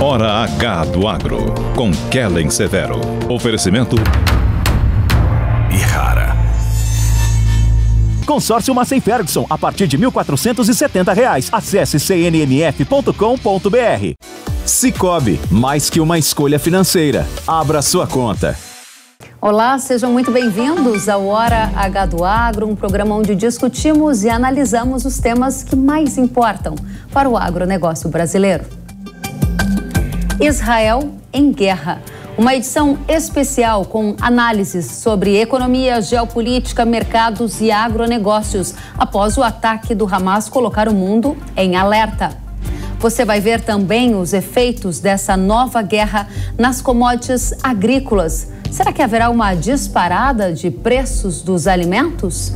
Hora H do Agro, com Kellen Severo. Oferecimento Ihara. Consórcio Massey Ferguson, a partir de R$ 1.470. Acesse cnmf.com.br. Sicoob, mais que uma escolha financeira. Abra sua conta. Olá, sejam muito bem-vindos ao Hora H do Agro, um programa onde discutimos e analisamos os temas que mais importam para o agronegócio brasileiro. Israel em guerra. Uma edição especial com análises sobre economia, geopolítica, mercados e agronegócios após o ataque do Hamas colocar o mundo em alerta. Você vai ver também os efeitos dessa nova guerra nas commodities agrícolas. Será que haverá uma disparada de preços dos alimentos?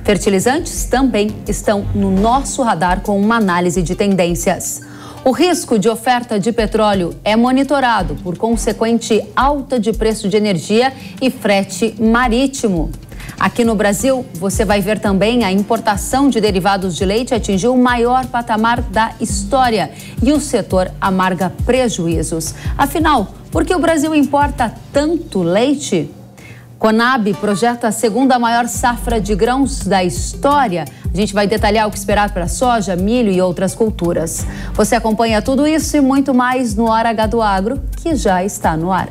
Fertilizantes também estão no nosso radar com uma análise de tendências. O risco de oferta de petróleo é monitorado por consequente alta de preço de energia e frete marítimo. Aqui no Brasil, você vai ver também a importação de derivados de leite atingiu o maior patamar da história e o setor amarga prejuízos. Afinal, por que o Brasil importa tanto leite? Conab projeta a segunda maior safra de grãos da história. A gente vai detalhar o que esperar para soja, milho e outras culturas. Você acompanha tudo isso e muito mais no Hora H do Agro, que já está no ar.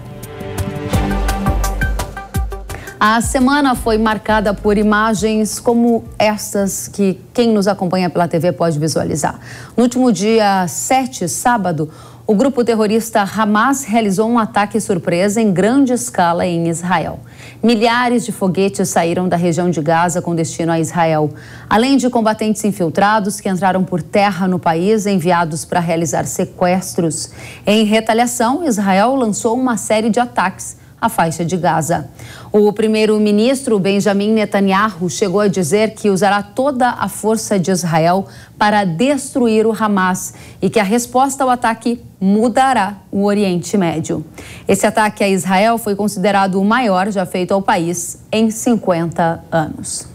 A semana foi marcada por imagens como estas que quem nos acompanha pela TV pode visualizar. No último dia 7, sábado, o grupo terrorista Hamas realizou um ataque surpresa em grande escala em Israel. Milhares de foguetes saíram da região de Gaza com destino a Israel, além de combatentes infiltrados que entraram por terra no país enviados para realizar sequestros. Em retaliação, Israel lançou uma série de ataques à faixa de Gaza. O primeiro-ministro Benjamin Netanyahu chegou a dizer que usará toda a força de Israel para destruir o Hamas e que a resposta ao ataque mudará o Oriente Médio. Esse ataque a Israel foi considerado o maior já feito ao país em 50 anos.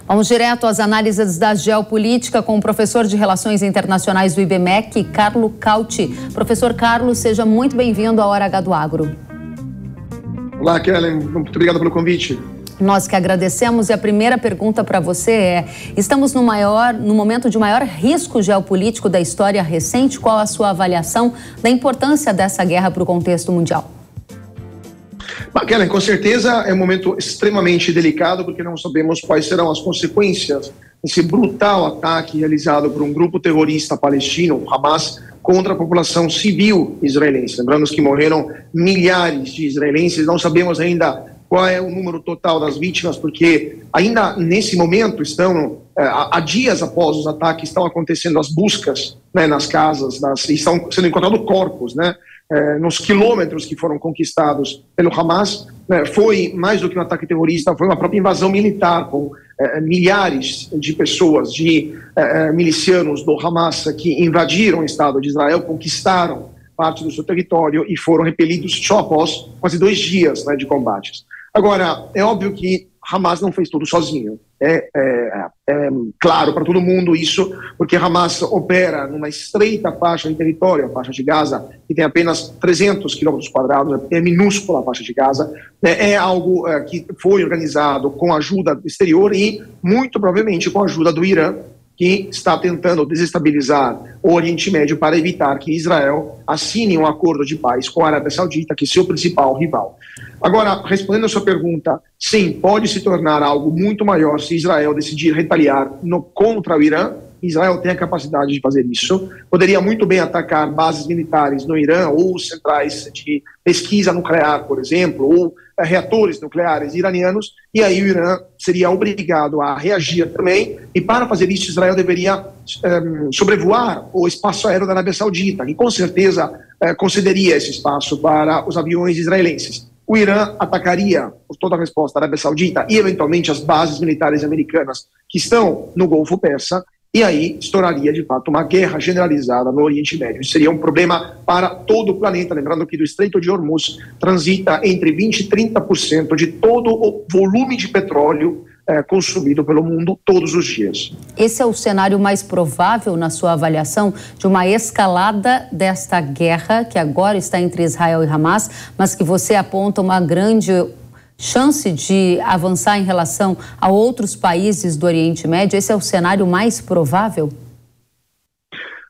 Vamos direto às análises da geopolítica com o professor de Relações Internacionais do IBMEC, Carlo Cauti. Professor Carlo, seja muito bem-vindo à Hora H do Agro. Olá, Kellen. Muito obrigado pelo convite. Nós que agradecemos e a primeira pergunta para você é: estamos no momento de maior risco geopolítico da história recente. Qual a sua avaliação da importância dessa guerra para o contexto mundial? Kellen, com certeza é um momento extremamente delicado porque não sabemos quais serão as consequências desse brutal ataque realizado por um grupo terrorista palestino, o Hamas, contra a população civil israelense. Lembrando que morreram milhares de israelenses, não sabemos ainda qual é o número total das vítimas, porque ainda nesse momento há dias após os ataques, estão acontecendo as buscas, né, nas casas, e estão sendo encontrados corpos, né, nos quilômetros que foram conquistados pelo Hamas. Foi mais do que um ataque terrorista, foi uma própria invasão militar, com milhares de pessoas, de milicianos do Hamas que invadiram o Estado de Israel, conquistaram parte do seu território e foram repelidos só após quase 2 dias, né, de combates. Agora, é óbvio que Hamas não fez tudo sozinho. É claro para todo mundo isso, porque Hamas opera numa estreita faixa de território, a faixa de Gaza, que tem apenas 300 quilômetros quadrados, é minúscula a faixa de Gaza. É algo que foi organizado com ajuda exterior e, muito provavelmente, com a ajuda do Irã, que está tentando desestabilizar o Oriente Médio para evitar que Israel assine um acordo de paz com a Arábia Saudita, que é seu principal rival. Agora, respondendo a sua pergunta, sim, pode se tornar algo muito maior se Israel decidir retaliar contra o Irã. Israel tem a capacidade de fazer isso. Poderia muito bem atacar bases militares no Irã ou centrais de pesquisa nuclear, por exemplo, ou reatores nucleares iranianos, e aí o Irã seria obrigado a reagir também, e para fazer isso Israel deveria sobrevoar o espaço aéreo da Arábia Saudita, que com certeza concederia esse espaço para os aviões israelenses. O Irã atacaria, por toda a resposta, a Arábia Saudita e eventualmente as bases militares americanas que estão no Golfo Persa, e aí estouraria, de fato, uma guerra generalizada no Oriente Médio. Isso seria um problema para todo o planeta. Lembrando que do Estreito de Hormuz transita entre 20% e 30% de todo o volume de petróleo consumido pelo mundo todos os dias. Esse é o cenário mais provável, na sua avaliação, de uma escalada desta guerra que agora está entre Israel e Hamas, mas que você aponta uma grande chance de avançar em relação a outros países do Oriente Médio? Esse é o cenário mais provável?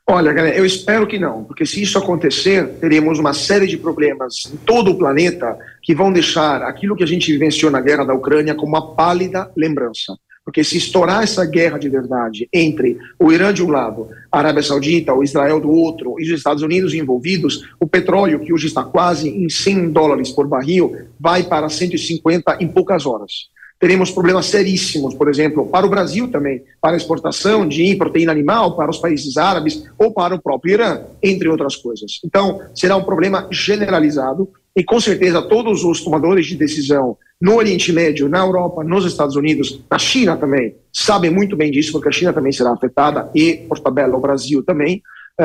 Olha, galera, eu espero que não, porque se isso acontecer, teremos uma série de problemas em todo o planeta que vão deixar aquilo que a gente vivenciou na guerra da Ucrânia como uma pálida lembrança. Porque se estourar essa guerra de verdade entre o Irã de um lado, a Arábia Saudita, o Israel do outro e os Estados Unidos envolvidos, o petróleo, que hoje está quase em $100 por barril, vai para 150 em poucas horas. Teremos problemas seríssimos, por exemplo, para o Brasil também, para a exportação de proteína animal para os países árabes ou para o próprio Irã, entre outras coisas. Então, será um problema generalizado e, com certeza, todos os tomadores de decisão no Oriente Médio, na Europa, nos Estados Unidos, na China também, sabem muito bem disso, porque a China também será afetada e, por tabela, o Brasil também,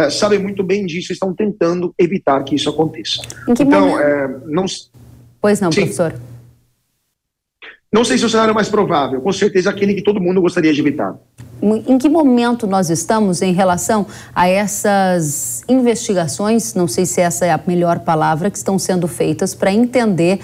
sabem muito bem disso e estão tentando evitar que isso aconteça. Em que então, momento? Pois não, sim, professor. Não sei se é o cenário mais provável, com certeza aquele que todo mundo gostaria de evitar. Em que momento nós estamos em relação a essas investigações, não sei se essa é a melhor palavra, que estão sendo feitas para entender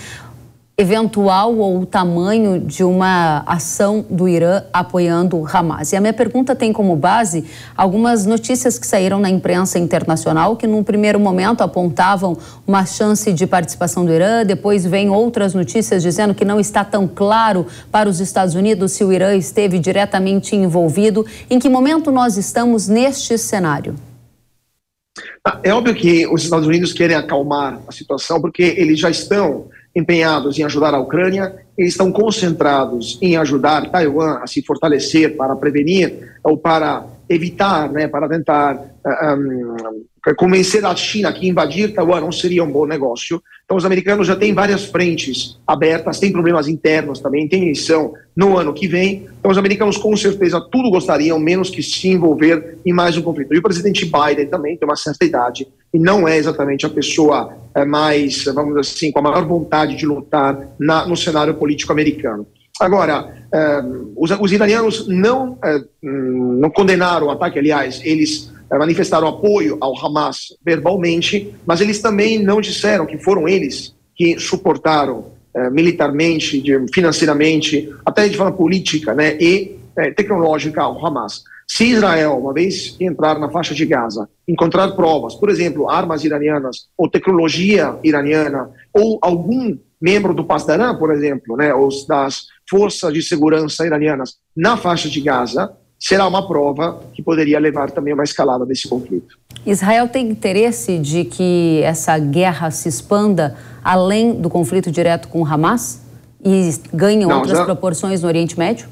eventual ou o tamanho de uma ação do Irã apoiando o Hamas? E a minha pergunta tem como base algumas notícias que saíram na imprensa internacional que num primeiro momento apontavam uma chance de participação do Irã, depois vem outras notícias dizendo que não está tão claro para os Estados Unidos se o Irã esteve diretamente envolvido. Em que momento nós estamos neste cenário? É óbvio que os Estados Unidos querem acalmar a situação porque eles já estão empenhados em ajudar a Ucrânia, eles estão concentrados em ajudar Taiwan a se fortalecer para prevenir ou para evitar, né, para tentar convencer a China que invadir Taiwan não seria um bom negócio. Então os americanos já têm várias frentes abertas, têm problemas internos também, tem eleição no ano que vem. Então os americanos com certeza tudo gostariam, menos que se envolver em mais um conflito. E o presidente Biden também tem uma certa idade e não é exatamente a pessoa mais, vamos dizer assim, com a maior vontade de lutar no cenário político americano. Agora, os iranianos não condenaram o ataque, aliás, eles manifestaram apoio ao Hamas verbalmente, mas eles também não disseram que foram eles que suportaram militarmente, financeiramente, até de forma política, né, e tecnológica ao Hamas. Se Israel, uma vez entrar na faixa de Gaza, encontrar provas, por exemplo, armas iranianas ou tecnologia iraniana ou algum membro do Pasdaran, por exemplo, né, ou das forças de segurança iranianas na faixa de Gaza, será uma prova que poderia levar também a uma escalada desse conflito. Israel tem interesse de que essa guerra se expanda além do conflito direto com o Hamas e ganhe outras proporções no Oriente Médio?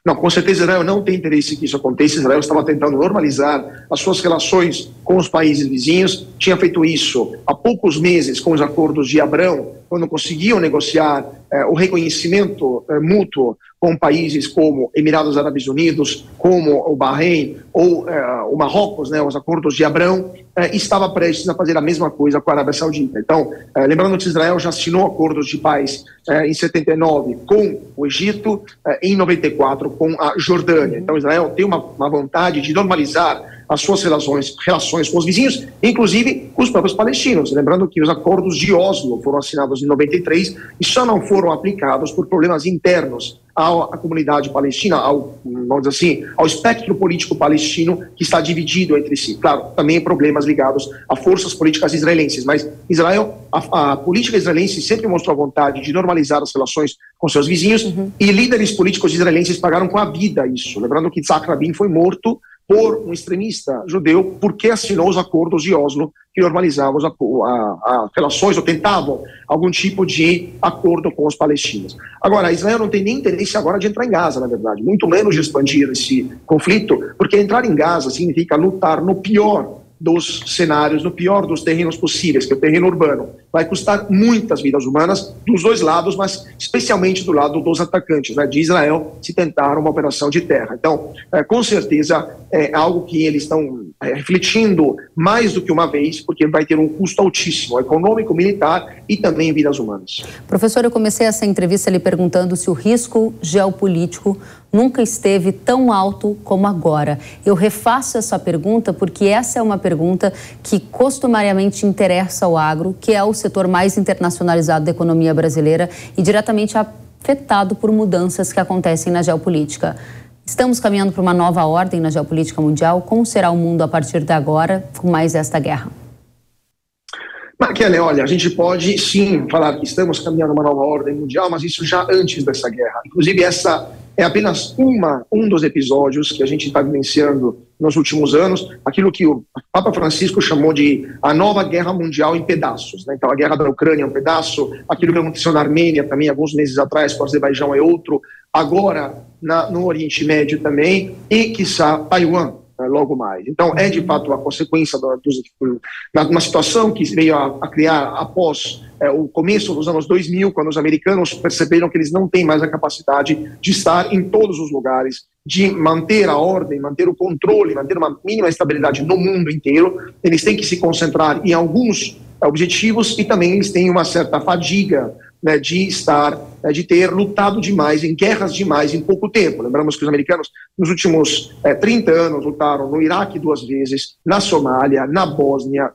Não, com certeza Israel não tem interesse que isso aconteça. Israel estava tentando normalizar as suas relações com os países vizinhos, tinha feito isso há poucos meses com os acordos de Abrão, quando conseguiam negociar o reconhecimento mútuo com países como Emirados Árabes Unidos, como o Bahrein ou o Marrocos, né, os acordos de Abrão, estava prestes a fazer a mesma coisa com a Arábia Saudita. Então, lembrando que Israel já assinou acordos de paz em 79 com o Egito, em 94 com a Jordânia. Então, Israel tem uma vontade de normalizar as suas relações com os vizinhos, inclusive com os próprios palestinos. Lembrando que os acordos de Oslo foram assinados em 93 e só não foram aplicados por problemas internos à comunidade palestina, vamos dizer assim, ao espectro político palestino que está dividido entre si. Claro, também problemas ligados a forças políticas israelenses, mas Israel, a política israelense sempre mostrou a vontade de normalizar as relações com seus vizinhos e líderes políticos israelenses pagaram com a vida isso. Lembrando que Yitzhak Rabin foi morto por um extremista judeu porque assinou os acordos de Oslo que normalizavam as relações ou tentavam algum tipo de acordo com os palestinos. Agora, Israel não tem nem interesse agora de entrar em Gaza, na verdade, muito menos de expandir esse conflito, porque entrar em Gaza significa lutar no pior dos cenários, no pior dos terrenos possíveis, que é o terreno urbano. Vai custar muitas vidas humanas dos dois lados, mas especialmente do lado dos atacantes, né, de Israel, se tentar uma operação de terra. Então, com certeza, é algo que eles estão refletindo mais do que uma vez, porque vai ter um custo altíssimo, econômico, militar e também em vidas humanas. Professor, eu comecei essa entrevista lhe perguntando se o risco geopolítico nunca esteve tão alto como agora. Eu refaço essa pergunta porque essa é uma pergunta que costumariamente interessa ao agro, que é o setor mais internacionalizado da economia brasileira e diretamente afetado por mudanças que acontecem na geopolítica. Estamos caminhando para uma nova ordem na geopolítica mundial. Como será o mundo a partir de agora com mais esta guerra? Kelly, olha, a gente pode sim falar que estamos caminhando uma nova ordem mundial, mas isso já antes dessa guerra. Inclusive, essa é apenas um dos episódios que a gente está vivenciando nos últimos anos, aquilo que o Papa Francisco chamou de a nova guerra mundial em pedaços, né? Então, a guerra da Ucrânia é um pedaço, aquilo que aconteceu na Armênia também, alguns meses atrás, com o Azerbaijão é outro, agora no Oriente Médio também, e, quiçá, Taiwan, logo mais. Então, é de fato a consequência de uma situação que veio a criar após o começo dos anos 2000, quando os americanos perceberam que eles não têm mais a capacidade de estar em todos os lugares, de manter a ordem, manter o controle, manter uma mínima estabilidade no mundo inteiro. Eles têm que se concentrar em alguns objetivos e também eles têm uma certa fadiga, né, de ter lutado demais, em guerras demais, em pouco tempo. Lembramos que os americanos, nos últimos 30 anos, lutaram no Iraque 2 vezes, na Somália, na Bósnia,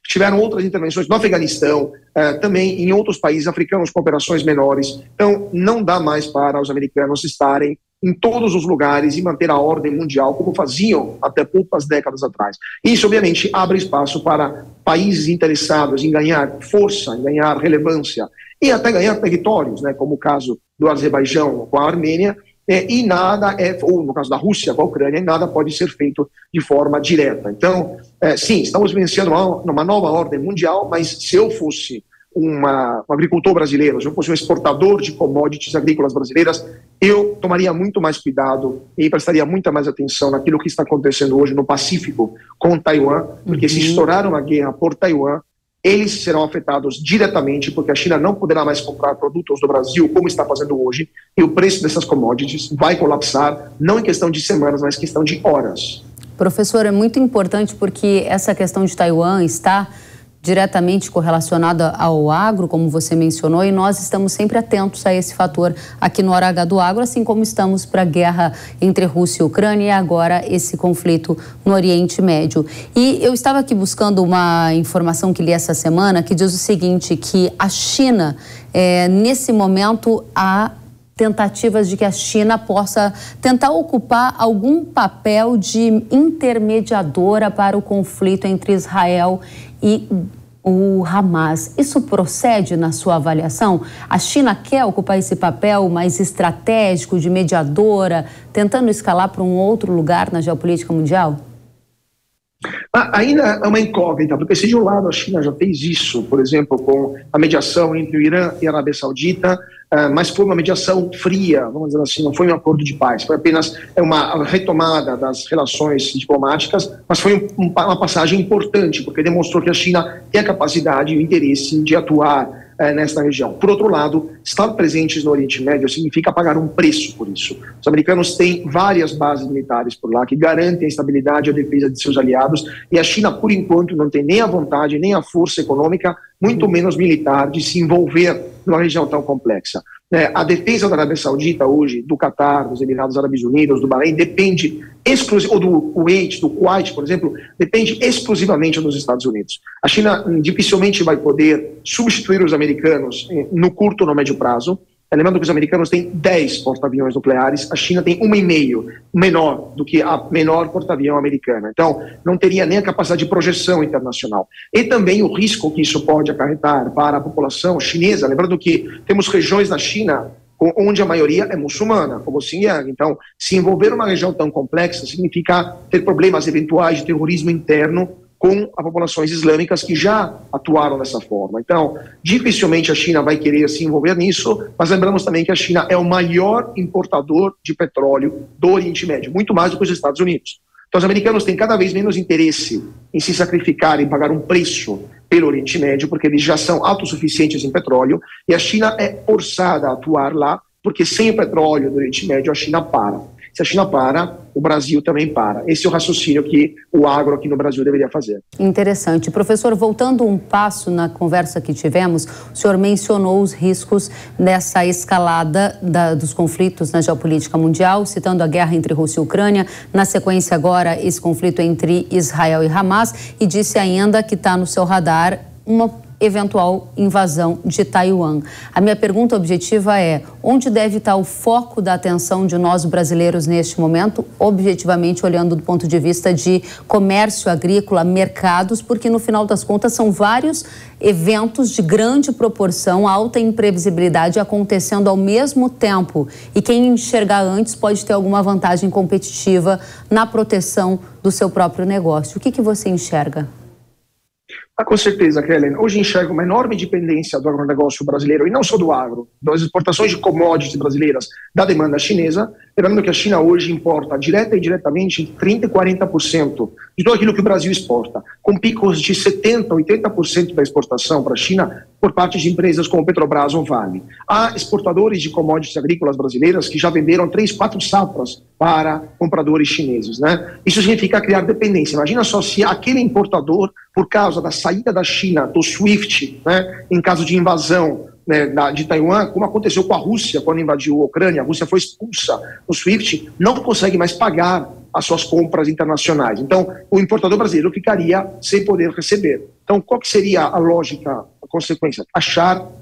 tiveram outras intervenções no Afeganistão, também em outros países africanos com operações menores. Então, não dá mais para os americanos estarem em todos os lugares e manter a ordem mundial como faziam até poucas décadas atrás. Isso, obviamente, abre espaço para países interessados em ganhar força, em ganhar relevância e até ganhar territórios, né, como o caso do Azerbaijão com a Armênia, e nada ou no caso da Rússia com a Ucrânia, nada pode ser feito de forma direta. Então, sim, estamos vivenciando uma nova ordem mundial, mas se eu fosse um agricultor brasileiro, se eu fosse um exportador de commodities agrícolas brasileiras, eu tomaria muito mais cuidado e prestaria muita mais atenção naquilo que está acontecendo hoje no Pacífico com Taiwan, porque se estourar uma guerra por Taiwan, eles serão afetados diretamente, porque a China não poderá mais comprar produtos do Brasil como está fazendo hoje, e o preço dessas commodities vai colapsar, não em questão de semanas, mas em questão de horas. Professor, é muito importante porque essa questão de Taiwan está diretamente correlacionada ao agro, como você mencionou, e nós estamos sempre atentos a esse fator aqui no Hora H do Agro, assim como estamos para a guerra entre Rússia e Ucrânia e agora esse conflito no Oriente Médio. E eu estava aqui buscando uma informação que li essa semana que diz o seguinte, que a China, nesse momento, há tentativas de que a China possa tentar ocupar algum papel de intermediadora para o conflito entre Israel e o Hamas. Isso procede na sua avaliação? A China quer ocupar esse papel mais estratégico de mediadora, tentando escalar para um outro lugar na geopolítica mundial? Ainda é uma incógnita, porque se de um lado a China já fez isso, por exemplo, com a mediação entre o Irã e a Arábia Saudita, mas foi uma mediação fria, vamos dizer assim, não foi um acordo de paz, foi apenas uma retomada das relações diplomáticas, mas foi uma passagem importante, porque demonstrou que a China tem a capacidade e o interesse de atuar nesta região. Por outro lado, estar presentes no Oriente Médio significa pagar um preço por isso. Os americanos têm várias bases militares por lá que garantem a estabilidade e a defesa de seus aliados, e a China, por enquanto, não tem nem a vontade, nem a força econômica, muito menos militar, de se envolver numa região tão complexa. A defesa da Arábia Saudita hoje, do Catar, dos Emirados Árabes Unidos, do Bahrein, depende ou do Kuwait, por exemplo, depende exclusivamente dos Estados Unidos. A China dificilmente vai poder substituir os americanos no curto ou no médio prazo. Lembrando que os americanos têm 10 porta-aviões nucleares, a China tem 1,5, menor do que a menor porta-avião americana. Então, não teria nem a capacidade de projeção internacional. E também o risco que isso pode acarretar para a população chinesa. Lembrando que temos regiões na China onde a maioria é muçulmana, como o Xinjiang. Então, se envolver uma região tão complexa significa ter problemas eventuais de terrorismo interno com as populações islâmicas que já atuaram dessa forma. Então, dificilmente a China vai querer se envolver nisso, mas lembramos também que a China é o maior importador de petróleo do Oriente Médio, muito mais do que os Estados Unidos. Então, os americanos têm cada vez menos interesse em se sacrificar, em pagar um preço pelo Oriente Médio, porque eles já são autossuficientes em petróleo, e a China é forçada a atuar lá, porque sem o petróleo do Oriente Médio, a China para. Se a China para, o Brasil também para. Esse é o raciocínio que o agro aqui no Brasil deveria fazer. Interessante. Professor, voltando um passo na conversa que tivemos, o senhor mencionou os riscos nessa escalada dos conflitos na geopolítica mundial, citando a guerra entre Rússia e Ucrânia, na sequência agora esse conflito entre Israel e Hamas, e disse ainda que está no seu radar uma eventual invasão de Taiwan. A minha pergunta objetiva é: onde deve estar o foco da atenção de nós brasileiros neste momento, objetivamente olhando do ponto de vista de comércio agrícola, mercados, porque no final das contas são vários eventos de grande proporção, alta imprevisibilidade acontecendo ao mesmo tempo, e quem enxergar antes pode ter alguma vantagem competitiva na proteção do seu próprio negócio. O que você enxerga? Com certeza, Kellen. Hoje enxerga uma enorme dependência do agronegócio brasileiro, e não só do agro, das exportações de commodities brasileiras da demanda chinesa, lembrando que a China hoje importa direta e indiretamente 30% e 40% de tudo aquilo que o Brasil exporta, com picos de 70%, 80% da exportação para a China por parte de empresas como Petrobras ou Vale. Há exportadores de commodities agrícolas brasileiras que já venderam 3, 4 safras para compradores chineses, né? Isso significa criar dependência. Imagina só se aquele importador, por causa da saída da China do SWIFT, né, em caso de invasão, né, de Taiwan, como aconteceu com a Rússia quando invadiu a Ucrânia, a Rússia foi expulsa do SWIFT, não consegue mais pagar as suas compras internacionais. Então, o importador brasileiro ficaria sem poder receber. Então, qual que seria a lógica, a consequência?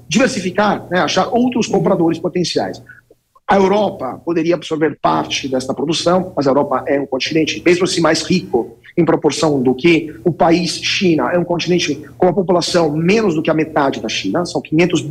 Diversificar, né, achar outros compradores potenciais. A Europa poderia absorver parte desta produção, mas a Europa é um continente, mesmo assim mais rico em proporção do que o país China, é um continente com uma população menos do que a metade da China, são 500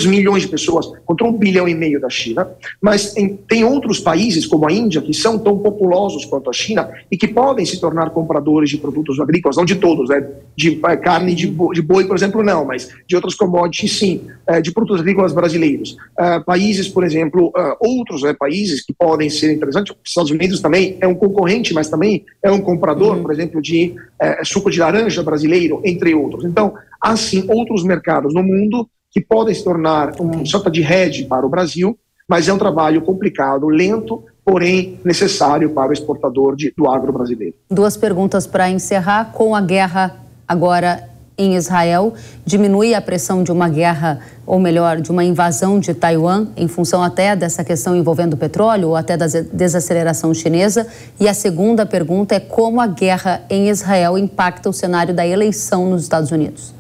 milhões de pessoas contra 1,5 bilhão da China, mas tem outros países como a Índia que são tão populosos quanto a China e que podem se tornar compradores de produtos agrícolas, não de todos, né? De carne de boi, por exemplo, não, mas de outras commodities sim, de produtos agrícolas brasileiros. Países, por exemplo, outros países que podem ser interessantes, os Estados Unidos também é um concorrente, mas também é um comprador, por exemplo, de suco de laranja brasileiro, entre outros. Então, há sim outros mercados no mundo que podem se tornar uma sorta de hedge para o Brasil, mas é um trabalho complicado, lento, porém necessário para o exportador do agro brasileiro. 2 perguntas para encerrar. Com a guerra agora em Israel, diminui a pressão de uma guerra, ou melhor, de uma invasão de Taiwan, em função até dessa questão envolvendo o petróleo ou até da desaceleração chinesa? E a segunda pergunta é como a guerra em Israel impacta o cenário da eleição nos Estados Unidos?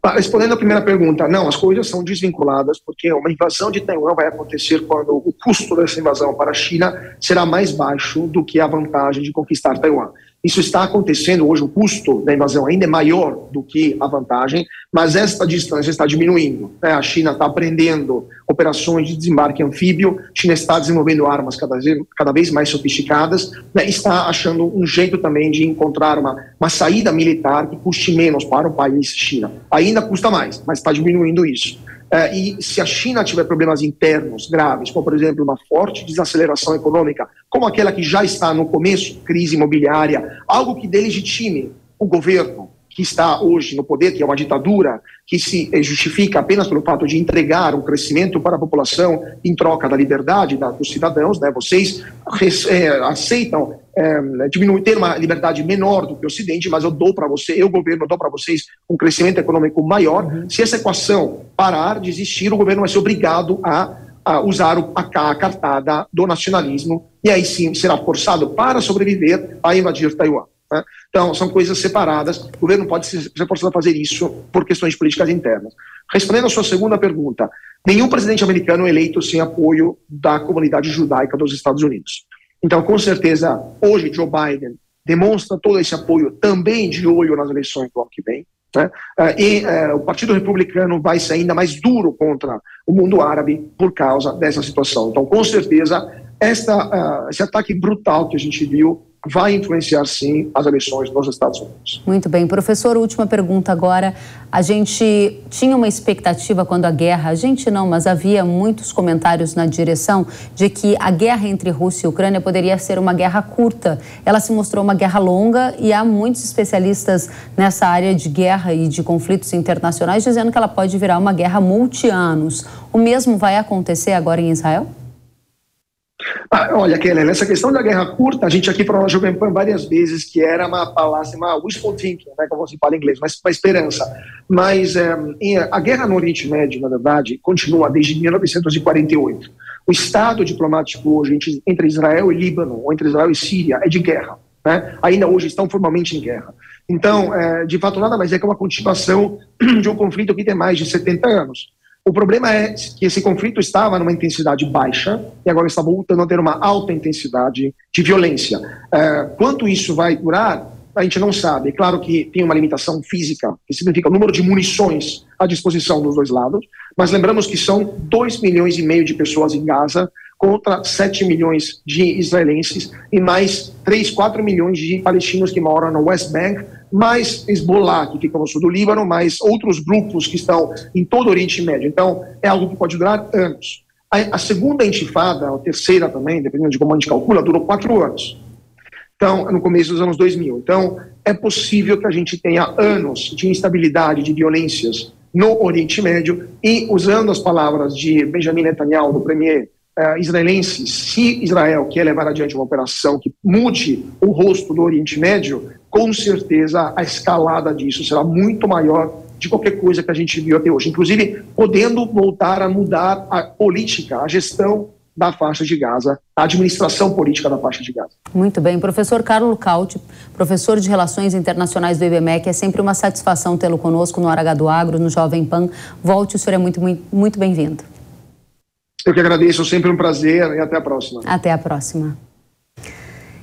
Respondendo à primeira pergunta, não, as coisas são desvinculadas, porque uma invasão de Taiwan vai acontecer quando o custo dessa invasão para a China será mais baixo do que a vantagem de conquistar Taiwan. Isso está acontecendo hoje, o custo da invasão ainda é maior do que a vantagem, mas esta distância está diminuindo, né? A China está aprendendo operações de desembarque anfíbio, a China está desenvolvendo armas cada vez mais sofisticadas, né? Está achando um jeito também de encontrar uma saída militar que custe menos para o país China. Ainda custa mais, mas está diminuindo isso. E se a China tiver problemas internos graves, como por exemplo uma forte desaceleração econômica, como aquela que já está no começo, crise imobiliária, algo que delegitime o governo que está hoje no poder, que é uma ditadura, que se justifica apenas pelo fato de entregar um crescimento para a população em troca da liberdade dos cidadãos, né? Vocês aceitam ter uma liberdade menor do que o Ocidente, mas eu governo, dou para vocês um crescimento econômico maior. Se essa equação parar de existir, o governo vai ser obrigado a usar a cartada do nacionalismo, e aí sim será forçado para sobreviver a invadir Taiwan. Então, são coisas separadas. O governo pode ser forçado a fazer isso por questões políticas internas. Respondendo à sua segunda pergunta, nenhum presidente americano é eleito sem apoio da comunidade judaica dos Estados Unidos. Então, com certeza, hoje Joe Biden demonstra todo esse apoio também de olho nas eleições do ano que vem, né? O Partido Republicano vai ser ainda mais duro contra o mundo árabe por causa dessa situação. Então, com certeza, esse ataque brutal que a gente viu vai influenciar sim as eleições nos Estados Unidos. Muito bem. Professor, última pergunta agora. A gente tinha uma expectativa quando mas havia muitos comentários na direção de que a guerra entre Rússia e Ucrânia poderia ser uma guerra curta. Ela se mostrou uma guerra longa e há muitos especialistas nessa área de guerra e de conflitos internacionais dizendo que ela pode virar uma guerra multi-anos. O mesmo vai acontecer agora em Israel? Olha, Kelly, nessa questão da guerra curta, a gente aqui falou na Jovem Pan várias vezes que era uma palavra, uma wishful thinking, né, como se fala em inglês, mas uma esperança. Mas a guerra no Oriente Médio, na verdade, continua desde 1948. O estado diplomático hoje entre Israel e Líbano, ou entre Israel e Síria, é de guerra. Né? Ainda hoje estão formalmente em guerra. Então, de fato, nada mais é que uma continuação de um conflito que tem mais de 70 anos. O problema é que esse conflito estava numa intensidade baixa e agora está voltando a ter uma alta intensidade de violência. Quanto isso vai durar, a gente não sabe. É claro que tem uma limitação física, que significa o número de munições à disposição dos dois lados, mas lembramos que são 2,5 milhões de pessoas em Gaza contra 7 milhões de israelenses e mais 3, 4 milhões de palestinos que moram no West Bank, mais Hezbollah, que fica no sul do Líbano, mais outros grupos que estão em todo o Oriente Médio. Então, é algo que pode durar anos. A segunda intifada, a terceira também, dependendo de como a gente calcula, durou 4 anos. Então, no começo dos anos 2000. Então, é possível que a gente tenha anos de instabilidade, de violências no Oriente Médio e, usando as palavras de Benjamin Netanyahu, do premier israelense, se Israel quer levar adiante uma operação que mude o rosto do Oriente Médio, com certeza a escalada disso será muito maior de qualquer coisa que a gente viu até hoje, inclusive podendo voltar a mudar a política, a gestão da faixa de Gaza, a administração política da faixa de Gaza. Muito bem. Professor Carlo Cauti, professor de Relações Internacionais do IBMEC, é sempre uma satisfação tê-lo conosco no Hora H do Agro, no Jovem Pan. Volte, o senhor é muito bem-vindo. Eu que agradeço, sempre um prazer e até a próxima. Até a próxima.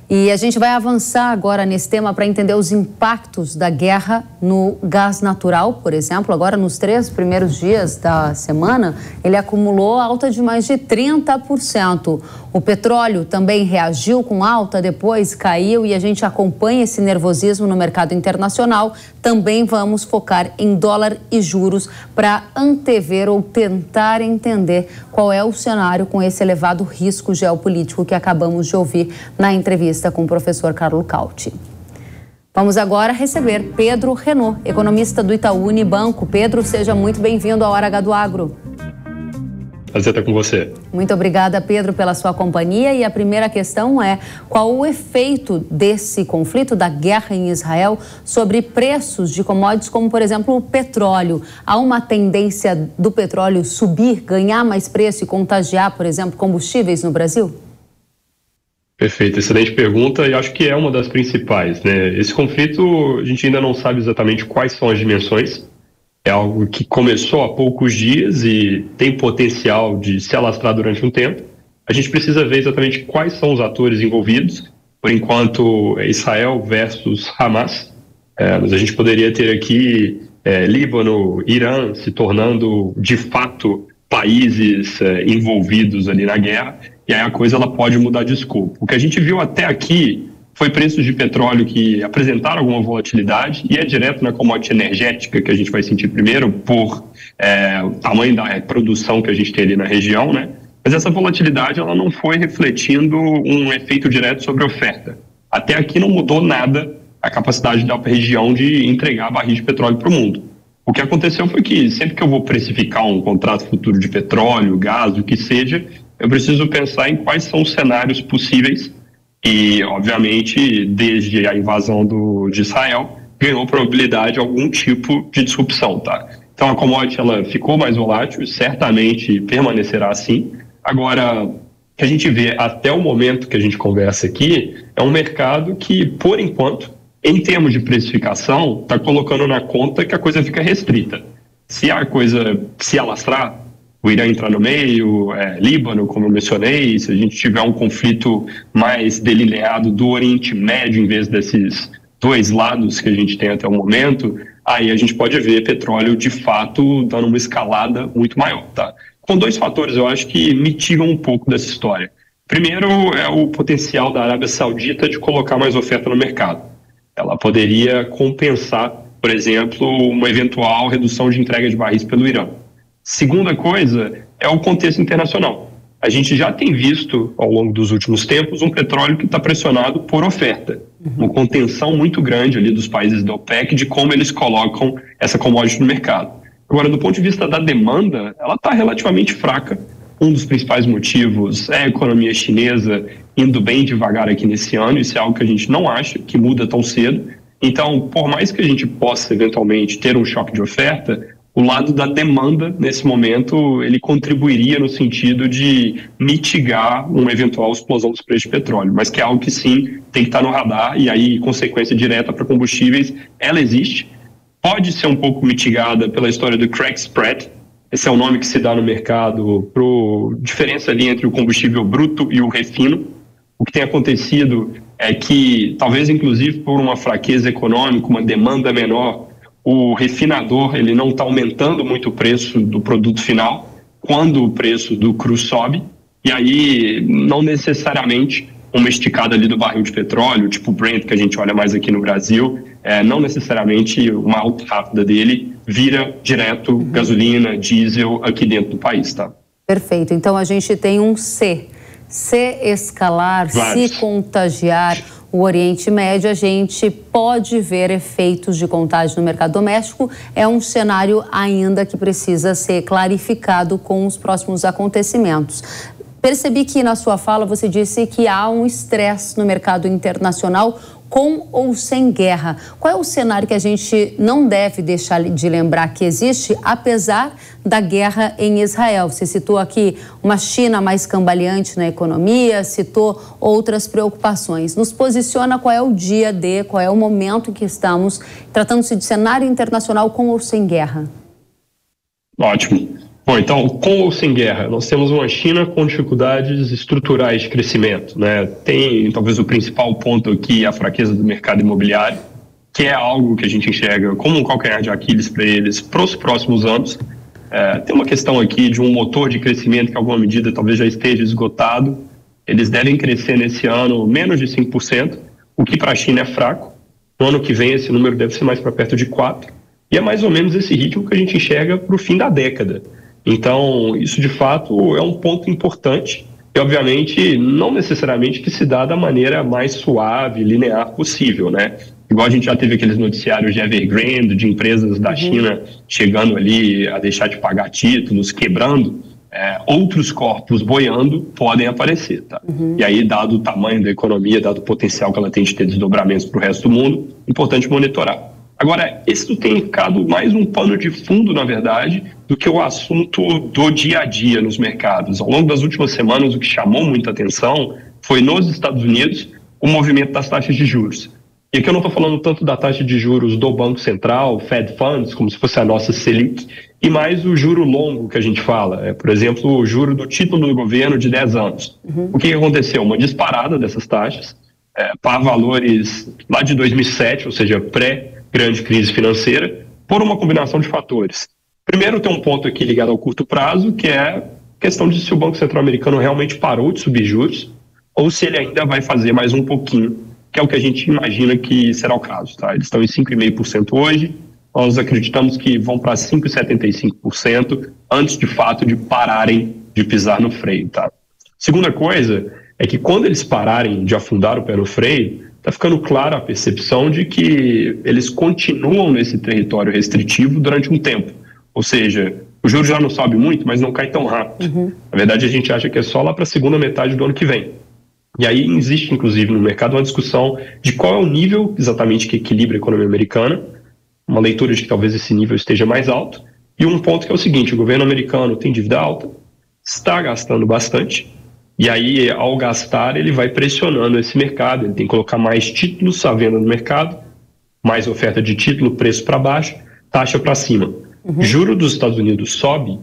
E a gente vai avançar agora nesse tema para entender os impactos da guerra no gás natural, por exemplo. Agora, nos 3 primeiros dias da semana, ele acumulou alta de mais de 30%. O petróleo também reagiu com alta, depois caiu e a gente acompanha esse nervosismo no mercado internacional. Também vamos focar em dólar e juros para antever ou tentar entender qual é o cenário com esse elevado risco geopolítico que acabamos de ouvir na entrevista com o professor Carlo Cauti. Vamos agora receber Pedro Renault, economista do Itaú Unibanco. Pedro, seja muito bem-vindo à Hora H do Agro. Prazer estar com você. Muito obrigada, Pedro, pela sua companhia. E a primeira questão é: qual o efeito desse conflito, da guerra em Israel, sobre preços de commodities como, por exemplo, o petróleo? Há uma tendência do petróleo subir, ganhar mais preço e contagiar, por exemplo, combustíveis no Brasil? Perfeito, excelente pergunta e acho que é uma das principais, né? Esse conflito, a gente ainda não sabe exatamente quais são as dimensões. É algo que começou há poucos dias e tem potencial de se alastrar durante um tempo. A gente precisa ver exatamente quais são os atores envolvidos. Por enquanto, é Israel versus Hamas. Mas a gente poderia ter aqui Líbano, Irã se tornando, de fato, países envolvidos ali na guerra. E aí a coisa ela pode mudar de escopo. O que a gente viu até aqui foi preços de petróleo que apresentaram alguma volatilidade e é direto na commodity energética que a gente vai sentir primeiro por o tamanho da produção que a gente tem ali na região, né? Mas essa volatilidade ela não foi refletindo um efeito direto sobre a oferta. Até aqui não mudou nada a capacidade da região de entregar barris de petróleo para o mundo. O que aconteceu foi que sempre que eu vou precificar um contrato futuro de petróleo, gás, o que seja, eu preciso pensar em quais são os cenários possíveis. E, obviamente, desde a invasão de Israel, ganhou probabilidade de algum tipo de disrupção, tá? Então, a commodity ela ficou mais volátil, certamente permanecerá assim. Agora, o que a gente vê até o momento que a gente conversa aqui é um mercado que, por enquanto, em termos de precificação, está colocando na conta que a coisa fica restrita. Se a coisa se alastrar, o Irã entrar no meio, Líbano, como eu mencionei, se a gente tiver um conflito mais delineado do Oriente Médio, em vez desses dois lados que a gente tem até o momento, aí a gente pode ver petróleo, de fato, dando uma escalada muito maior, tá? Com 2 fatores, eu acho que mitigam um pouco dessa história. Primeiro é o potencial da Arábia Saudita de colocar mais oferta no mercado. Ela poderia compensar, por exemplo, uma eventual redução de entrega de barris pelo Irã. Segunda coisa é o contexto internacional. A gente já tem visto, ao longo dos últimos tempos, um petróleo que está pressionado por oferta. Uma contenção muito grande ali dos países da OPEC de como eles colocam essa commodity no mercado. Agora, do ponto de vista da demanda, ela está relativamente fraca. Um dos principais motivos é a economia chinesa indo bem devagar aqui nesse ano. Isso é algo que a gente não acha que muda tão cedo. Então, por mais que a gente possa eventualmente ter um choque de oferta, o lado da demanda, nesse momento, ele contribuiria no sentido de mitigar uma eventual explosão dos preços de petróleo, mas que é algo que sim tem que estar no radar, e aí consequência direta para combustíveis, ela existe. Pode ser um pouco mitigada pela história do crack spread. Esse é o nome que se dá no mercado para a diferença ali entre o combustível bruto e o refino. O que tem acontecido é que, talvez inclusive por uma fraqueza econômica, uma demanda menor, o refinador ele não está aumentando muito o preço do produto final quando o preço do cru sobe, e aí não necessariamente uma esticada ali do barril de petróleo, tipo o Brent, que a gente olha mais aqui no Brasil, não necessariamente uma alta rápida dele vira direto gasolina, diesel aqui dentro do país, tá? Perfeito. Então a gente tem um C. Se escalar, se contagiar o Oriente Médio, a gente pode ver efeitos de contágio no mercado doméstico. É um cenário ainda que precisa ser clarificado com os próximos acontecimentos. Percebi que na sua fala você disse que há um estresse no mercado internacional com ou sem guerra. Qual é o cenário que a gente não deve deixar de lembrar que existe, apesar da guerra em Israel? Você citou aqui uma China mais cambaleante na economia, citou outras preocupações. Nos posiciona qual é o dia D, qual é o momento em que estamos, tratando-se de cenário internacional com ou sem guerra? Ótimo. Bom, então, com ou sem guerra, nós temos uma China com dificuldades estruturais de crescimento, né? Tem, talvez, o principal ponto aqui, a fraqueza do mercado imobiliário, que é algo que a gente enxerga como um calcanhar de Aquiles para eles para os próximos anos. Tem uma questão aqui de um motor de crescimento que, em alguma medida, talvez já esteja esgotado. Eles devem crescer nesse ano menos de 5%, o que para a China é fraco. No ano que vem, esse número deve ser mais para perto de 4%. E é mais ou menos esse ritmo que a gente enxerga para o fim da década. Então, isso de fato é um ponto importante e, obviamente, não necessariamente que se dá da maneira mais suave, linear possível, né? Igual a gente já teve aqueles noticiários de Evergrande, de empresas da China chegando ali a deixar de pagar títulos, quebrando, outros corpos boiando podem aparecer, tá? E aí, dado o tamanho da economia, dado o potencial que ela tem de ter desdobramentos para o resto do mundo, importante monitorar. Agora, isso tem ficado mais um pano de fundo, na verdade, do que o assunto do dia a dia nos mercados. Ao longo das últimas semanas, o que chamou muita atenção foi, nos Estados Unidos, o movimento das taxas de juros. E aqui eu não estou falando tanto da taxa de juros do Banco Central, Fed Funds, como se fosse a nossa Selic, e mais o juro longo que a gente fala. Por exemplo, o juro do título do governo de 10 anos. O que aconteceu? Uma disparada dessas taxas para valores lá de 2007, ou seja, pré-grande crise financeira, por uma combinação de fatores. Primeiro, tem um ponto aqui ligado ao curto prazo, que é a questão de se o Banco Central americano realmente parou de subir juros ou se ele ainda vai fazer mais um pouquinho, que é o que a gente imagina que será o caso. Tá? Eles estão em 5,5% hoje, nós acreditamos que vão para 5,75% antes, de fato, de pararem de pisar no freio. Tá? Segunda coisa é que quando eles pararem de afundar o pé no freio, está ficando clara a percepção de que eles continuam nesse território restritivo durante um tempo. Ou seja, o juro já não sobe muito, mas não cai tão rápido. Na verdade, a gente acha que é só lá para a segunda metade do ano que vem. E aí existe, inclusive, no mercado uma discussão de qual é o nível exatamente que equilibra a economia americana, uma leitura de que talvez esse nível esteja mais alto, e um ponto que é o seguinte: o governo americano tem dívida alta, está gastando bastante, e aí, ao gastar, ele vai pressionando esse mercado, ele tem que colocar mais títulos à venda no mercado, mais oferta de título, preço para baixo, taxa para cima. Juro dos Estados Unidos sobe,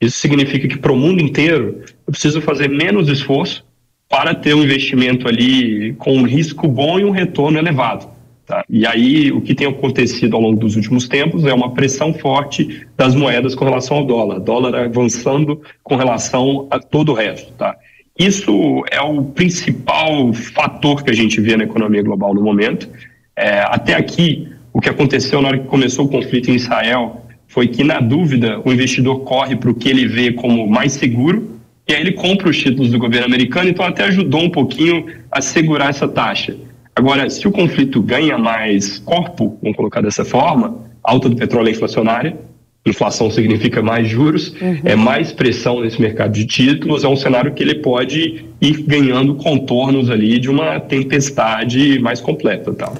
isso significa que para o mundo inteiro eu preciso fazer menos esforço para ter um investimento ali com um risco bom e um retorno elevado. Tá? E aí, o que tem acontecido ao longo dos últimos tempos é uma pressão forte das moedas com relação ao dólar avançando com relação a todo o resto. Tá? Isso é o principal fator que a gente vê na economia global no momento. Até aqui, o que aconteceu na hora que começou o conflito em Israel foi que, na dúvida, o investidor corre para o que ele vê como mais seguro e aí ele compra os títulos do governo americano, então até ajudou um pouquinho a segurar essa taxa. Agora, se o conflito ganha mais corpo, vamos colocar dessa forma, alta do petróleo é inflacionária, inflação significa mais juros, é mais pressão nesse mercado de títulos, é um cenário que ele pode ir ganhando contornos ali de uma tempestade mais completa. Tá?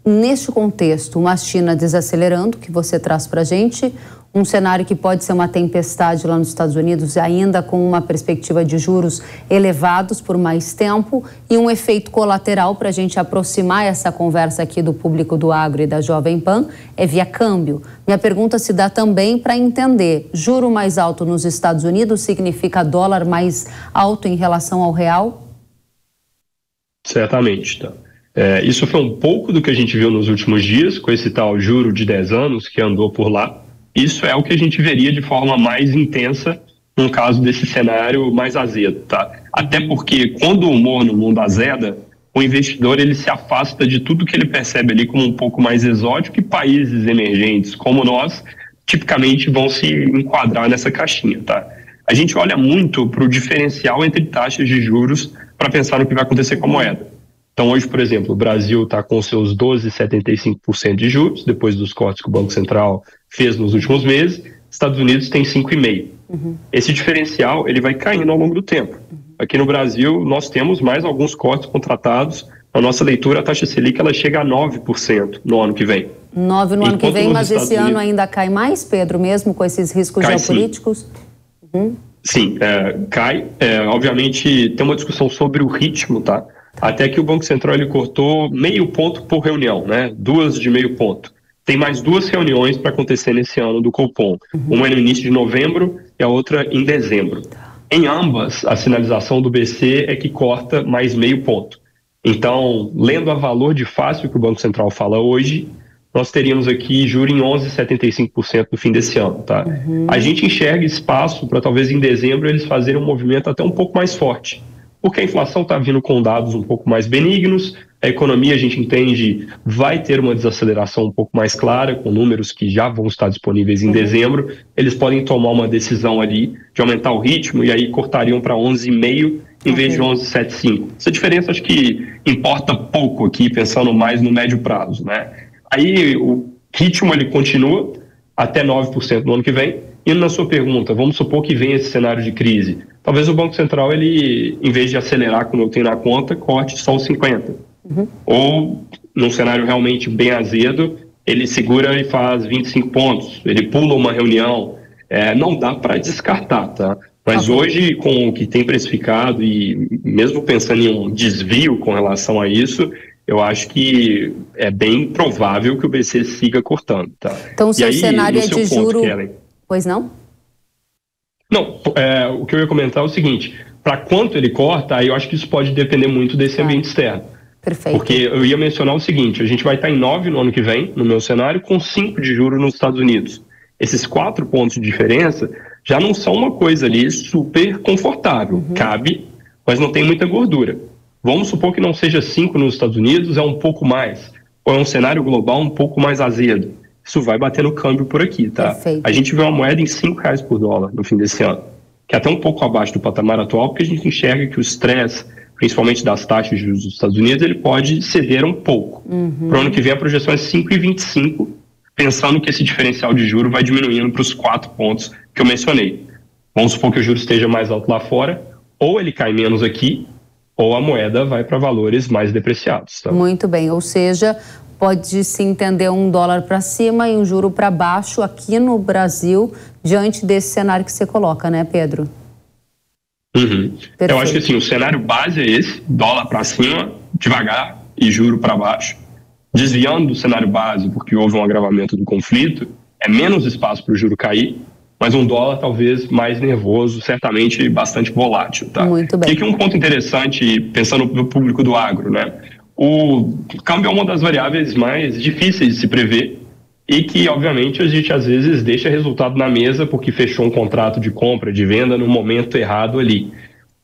Neste contexto, uma China desacelerando, que você traz para a gente, um cenário que pode ser uma tempestade lá nos Estados Unidos, ainda com uma perspectiva de juros elevados por mais tempo e um efeito colateral para a gente aproximar essa conversa aqui do público do agro e da Jovem Pan, é via câmbio. Minha pergunta se dá também para entender, juro mais alto nos Estados Unidos significa dólar mais alto em relação ao real? Certamente, tá. Isso foi um pouco do que a gente viu nos últimos dias, com esse tal juro de 10 anos que andou por lá. Isso é o que a gente veria de forma mais intensa no caso desse cenário mais azedo, tá? Até porque quando o humor no mundo azeda, o investidor ele se afasta de tudo que ele percebe ali como um pouco mais exótico e países emergentes como nós tipicamente vão se enquadrar nessa caixinha, tá? A gente olha muito para o diferencial entre taxas de juros para pensar no que vai acontecer com a moeda. Então hoje, por exemplo, o Brasil está com seus 12,75% de juros, depois dos cortes que o Banco Central fez nos últimos meses. Estados Unidos tem 5,5%. Esse diferencial ele vai caindo ao longo do tempo. Aqui no Brasil, nós temos mais alguns cortes contratados. Na nossa leitura, a taxa Selic ela chega a 9% no ano que vem. 9% no ano que vem, mas esse ano ainda cai mais, Pedro, mesmo com esses riscos geopolíticos? Sim, cai. Obviamente, tem uma discussão sobre o ritmo, tá? Até que o Banco Central ele cortou 0,5 ponto por reunião, né? 2 de 0,5 ponto. Tem mais 2 reuniões para acontecer nesse ano do Copom. Uma é no início de novembro e a outra em dezembro. Em ambas, a sinalização do BC é que corta mais 0,5 ponto. Então, lendo a valor de fácil que o Banco Central fala hoje, nós teríamos aqui juros em 11,75% no fim desse ano. Tá? A gente enxerga espaço para talvez em dezembro eles fazerem um movimento até um pouco mais forte. Porque a inflação está vindo com dados um pouco mais benignos, a economia, a gente entende, vai ter uma desaceleração um pouco mais clara, com números que já vão estar disponíveis em dezembro. Eles podem tomar uma decisão ali de aumentar o ritmo e aí cortariam para 11,5% em vez de 11,75%. Essa diferença acho que importa pouco aqui, pensando mais no médio prazo, né? Aí o ritmo ele continua até 9% no ano que vem. E na sua pergunta, vamos supor que venha esse cenário de crise. Talvez o Banco Central, ele, em vez de acelerar, como eu tenho na conta, corte só os 50%. Ou, num cenário realmente bem azedo, ele segura e faz 25 pontos. Ele pula uma reunião. Não dá para descartar, tá? Mas hoje, com o que tem precificado e mesmo pensando em um desvio com relação a isso, eu acho que é bem provável que o BC siga cortando, tá? Então, o seu cenário é de juro... Pois não? Não, o que eu ia comentar é o seguinte, para quanto ele corta, aí eu acho que isso pode depender muito desse ambiente externo. Perfeito. Porque eu ia mencionar o seguinte, a gente vai estar em 9 no ano que vem, no meu cenário, com 5 de juros nos Estados Unidos. Esses 4 pontos de diferença já não são uma coisa ali super confortável. Cabe, mas não tem muita gordura. Vamos supor que não seja 5 nos Estados Unidos, é um pouco mais. Ou é um cenário global um pouco mais azedo. Isso vai bater no câmbio por aqui, tá? Perfeito. A gente vê uma moeda em R$5 por dólar no fim desse ano, que é até um pouco abaixo do patamar atual, porque a gente enxerga que o estresse, principalmente das taxas de juros dos Estados Unidos, ele pode ceder um pouco. Para o ano que vem a projeção é 5,25, pensando que esse diferencial de juros vai diminuindo para os 4 pontos que eu mencionei. Vamos supor que o juro esteja mais alto lá fora, ou ele cai menos aqui, ou a moeda vai para valores mais depreciados. Tá? Muito bem, ou seja, pode-se entender $1 para cima e um juro para baixo aqui no Brasil, diante desse cenário que você coloca, né, Pedro? Eu acho que assim, o cenário base é esse, dólar para cima, devagar, e juro para baixo. Desviando do cenário base, porque houve um agravamento do conflito, é menos espaço para o juro cair, mas um dólar talvez mais nervoso, certamente bastante volátil. Tá? Muito bem. E aqui um ponto interessante, pensando no público do agro, né? O câmbio é uma das variáveis mais difíceis de se prever e que, obviamente, a gente às vezes deixa resultado na mesa porque fechou um contrato de compra, de venda no momento errado ali.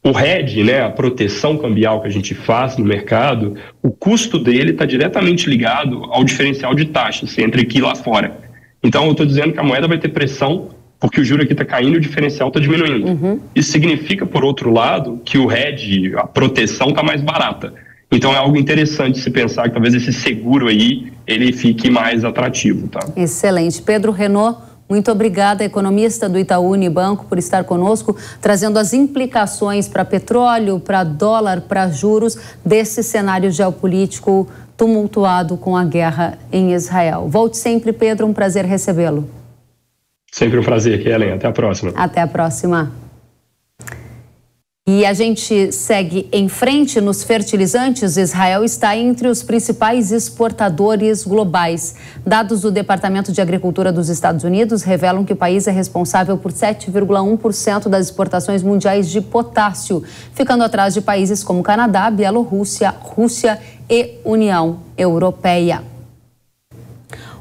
O hedge, né, a proteção cambial que a gente faz no mercado, o custo dele está diretamente ligado ao diferencial de taxas entre aqui e lá fora. Então, eu estou dizendo que a moeda vai ter pressão porque o juro aqui está caindo e o diferencial está diminuindo. Isso significa, por outro lado, que o hedge, a proteção, está mais barata. Então, é algo interessante se pensar que talvez esse seguro aí, ele fique mais atrativo. Tá? Excelente. Pedro Renaud, muito obrigada, economista do Itaú Unibanco, por estar conosco, trazendo as implicações para petróleo, para dólar, para juros desse cenário geopolítico tumultuado com a guerra em Israel. Volte sempre, Pedro, um prazer recebê-lo. Sempre um prazer, Kellen. Até a próxima. Até a próxima. E a gente segue em frente nos fertilizantes. Israel está entre os principais exportadores globais. Dados do Departamento de Agricultura dos Estados Unidos revelam que o país é responsável por 7,1% das exportações mundiais de potássio, ficando atrás de países como Canadá, Bielorrússia, Rússia e União Europeia.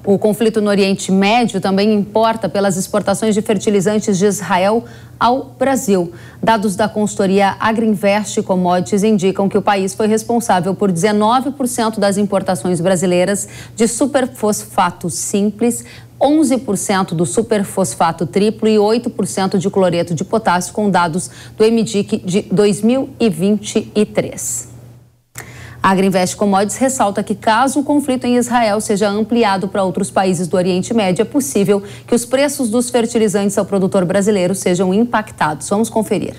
O conflito no Oriente Médio também importa pelas exportações de fertilizantes de Israel ao Brasil. Dados da consultoria Agrinvest Commodities indicam que o país foi responsável por 19% das importações brasileiras de superfosfato simples, 11% do superfosfato triplo e 8% de cloreto de potássio, com dados do EMDIC de 2023. A Agrinvest Commodities ressalta que, caso o conflito em Israel seja ampliado para outros países do Oriente Médio, é possível que os preços dos fertilizantes ao produtor brasileiro sejam impactados. Vamos conferir.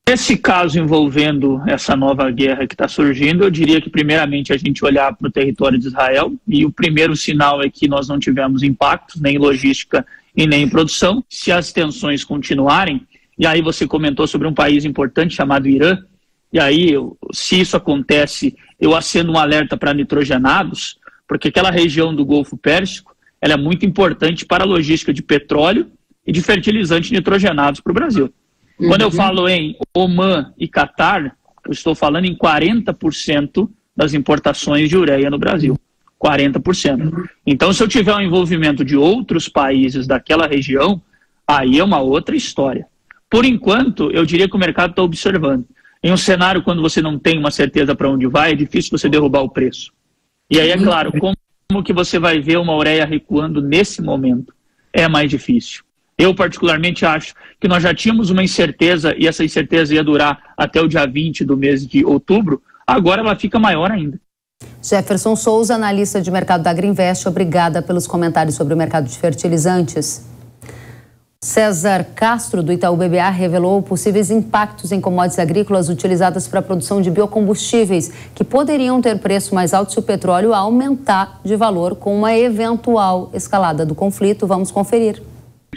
Nesse caso envolvendo essa nova guerra que está surgindo, eu diria que primeiramente a gente olhar para o território de Israel, e o primeiro sinal é que nós não tivemos impactos, nem em logística e nem em produção. Se as tensões continuarem, e aí você comentou sobre um país importante chamado Irã, e aí, se isso acontece, eu acendo um alerta para nitrogenados, porque aquela região do Golfo Pérsico, ela é muito importante para a logística de petróleo e de fertilizantes nitrogenados para o Brasil. Quando eu falo em Omã e Catar, eu estou falando em 40% das importações de ureia no Brasil. 40%. Então, se eu tiver um envolvimento de outros países daquela região, aí é uma outra história. Por enquanto, eu diria que o mercado está observando. Em um cenário, quando você não tem uma certeza para onde vai, é difícil você derrubar o preço. E aí, é claro, como que você vai ver uma ureia recuando nesse momento? É mais difícil. Eu, particularmente, acho que nós já tínhamos uma incerteza, e essa incerteza ia durar até o dia 20 do mês de outubro, agora ela fica maior ainda. Jefferson Souza, analista de mercado da Agrinvest, obrigada pelos comentários sobre o mercado de fertilizantes. César Castro, do Itaú BBA, revelou possíveis impactos em commodities agrícolas utilizadas para a produção de biocombustíveis, que poderiam ter preço mais alto se o petróleo aumentar de valor com uma eventual escalada do conflito. Vamos conferir.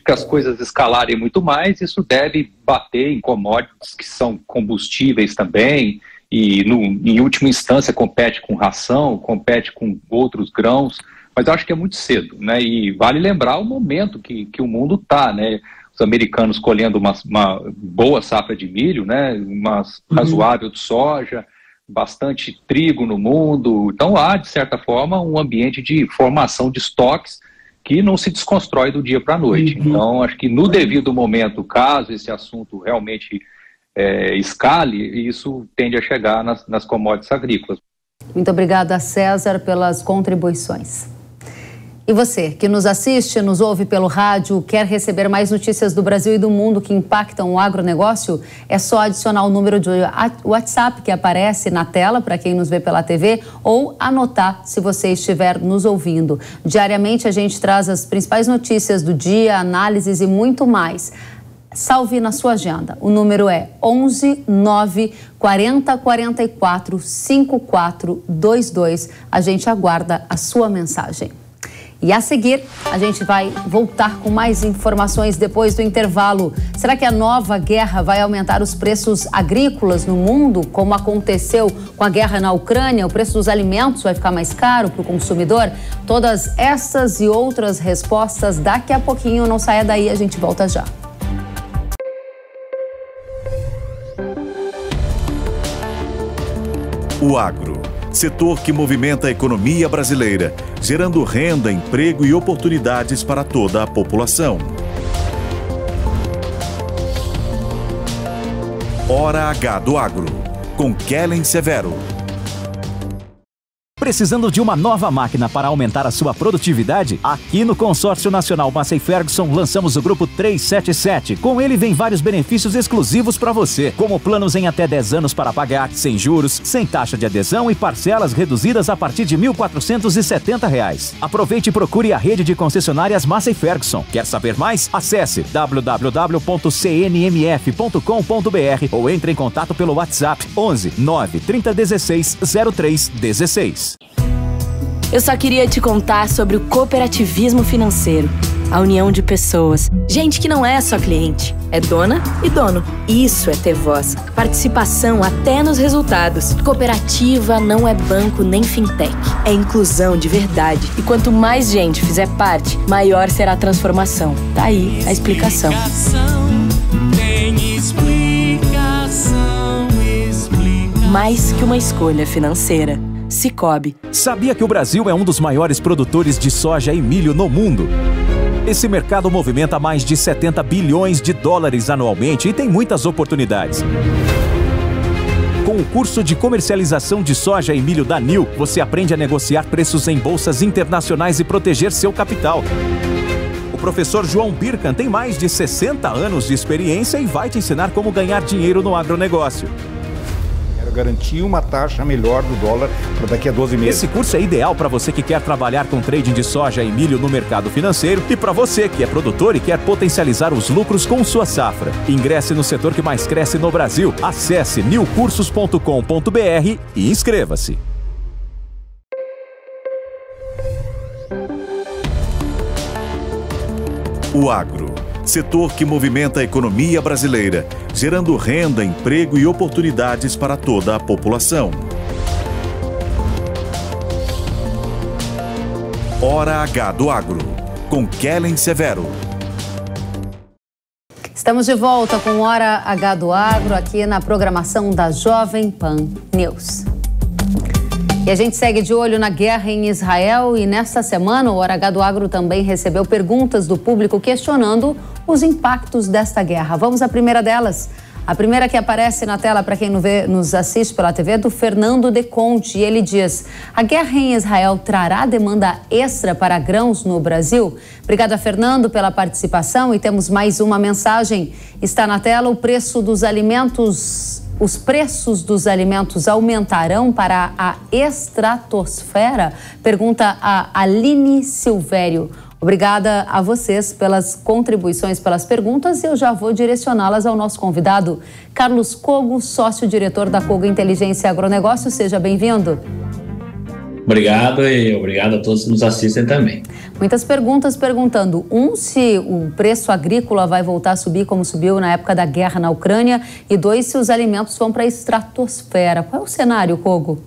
Que as coisas escalarem muito mais, isso deve bater em commodities que são combustíveis também, e em última instância compete com ração, compete com outros grãos. Mas eu acho que é muito cedo, né? E vale lembrar o momento que o mundo está, né? Os americanos colhendo uma boa safra de milho, né? Uma razoável de soja, bastante trigo no mundo. Então há, de certa forma, um ambiente de formação de estoques que não se desconstrói do dia para a noite. Então acho que no devido momento, caso esse assunto realmente escale, isso tende a chegar nas commodities agrícolas. Muito obrigada, César, pelas contribuições. E você, que nos assiste, nos ouve pelo rádio, quer receber mais notícias do Brasil e do mundo que impactam o agronegócio? É só adicionar o número de WhatsApp que aparece na tela para quem nos vê pela TV ou anotar se você estiver nos ouvindo. Diariamente a gente traz as principais notícias do dia, análises e muito mais. Salve na sua agenda. O número é 11 9 40 44 5422. A gente aguarda a sua mensagem. E a seguir, a gente vai voltar com mais informações depois do intervalo. Será que a nova guerra vai aumentar os preços agrícolas no mundo, como aconteceu com a guerra na Ucrânia? O preço dos alimentos vai ficar mais caro para o consumidor? Todas essas e outras respostas daqui a pouquinho. Não saia daí, a gente volta já. O agro, setor que movimenta a economia brasileira, gerando renda, emprego e oportunidades para toda a população. Hora H do Agro, com Kellen Severo. Precisando de uma nova máquina para aumentar a sua produtividade? Aqui no Consórcio Nacional Massey Ferguson lançamos o Grupo 377. Com ele vem vários benefícios exclusivos para você, como planos em até 10 anos para pagar, sem juros, sem taxa de adesão e parcelas reduzidas a partir de R$ 1.470. Aproveite e procure a rede de concessionárias Massey Ferguson. Quer saber mais? Acesse www.cnmf.com.br ou entre em contato pelo WhatsApp 11 9 3016 0316. Eu só queria te contar sobre o cooperativismo financeiro, a união de pessoas, gente que não é só cliente, é dona e dono. Isso é ter voz, participação até nos resultados. Cooperativa não é banco nem fintech, é inclusão de verdade. E quanto mais gente fizer parte, maior será a transformação. Tá aí a explicação. Mais que uma escolha financeira. Cicobi. Sabia que o Brasil é um dos maiores produtores de soja e milho no mundo? Esse mercado movimenta mais de 70 bilhões de dólares anualmente e tem muitas oportunidades. Com o curso de comercialização de soja e milho da NIL, você aprende a negociar preços em bolsas internacionais e proteger seu capital. O professor João Birkan tem mais de 60 anos de experiência e vai te ensinar como ganhar dinheiro no agronegócio. Garantir uma taxa melhor do dólar para daqui a 12 meses. Esse curso é ideal para você que quer trabalhar com trading de soja e milho no mercado financeiro e para você que é produtor e quer potencializar os lucros com sua safra. Ingresse no setor que mais cresce no Brasil. Acesse newcursos.com.br e inscreva-se. O agro, setor que movimenta a economia brasileira, gerando renda, emprego e oportunidades para toda a população. Hora H do Agro, com Kellen Severo. Estamos de volta com Hora H do Agro, aqui na programação da Jovem Pan News. E a gente segue de olho na guerra em Israel e nesta semana o Hora H do Agro também recebeu perguntas do público questionando os impactos desta guerra. Vamos à primeira delas. A primeira que aparece na tela para quem nos assiste pela TV é do Fernando De Conte. E ele diz: a guerra em Israel trará demanda extra para grãos no Brasil? Obrigada, Fernando, pela participação. E temos mais uma mensagem. Está na tela: o preço dos alimentos... Os preços dos alimentos aumentarão para a estratosfera? Pergunta a Aline Silvério. Obrigada a vocês pelas contribuições, pelas perguntas, e eu já vou direcioná-las ao nosso convidado, Carlos Cogo, sócio-diretor da Cogo Inteligência e Agronegócio. Seja bem-vindo. Obrigado e obrigado a todos que nos assistem também. Muitas perguntas perguntando, se o preço agrícola vai voltar a subir como subiu na época da guerra na Ucrânia, e 2, se os alimentos vão para a estratosfera. Qual é o cenário, Cogo?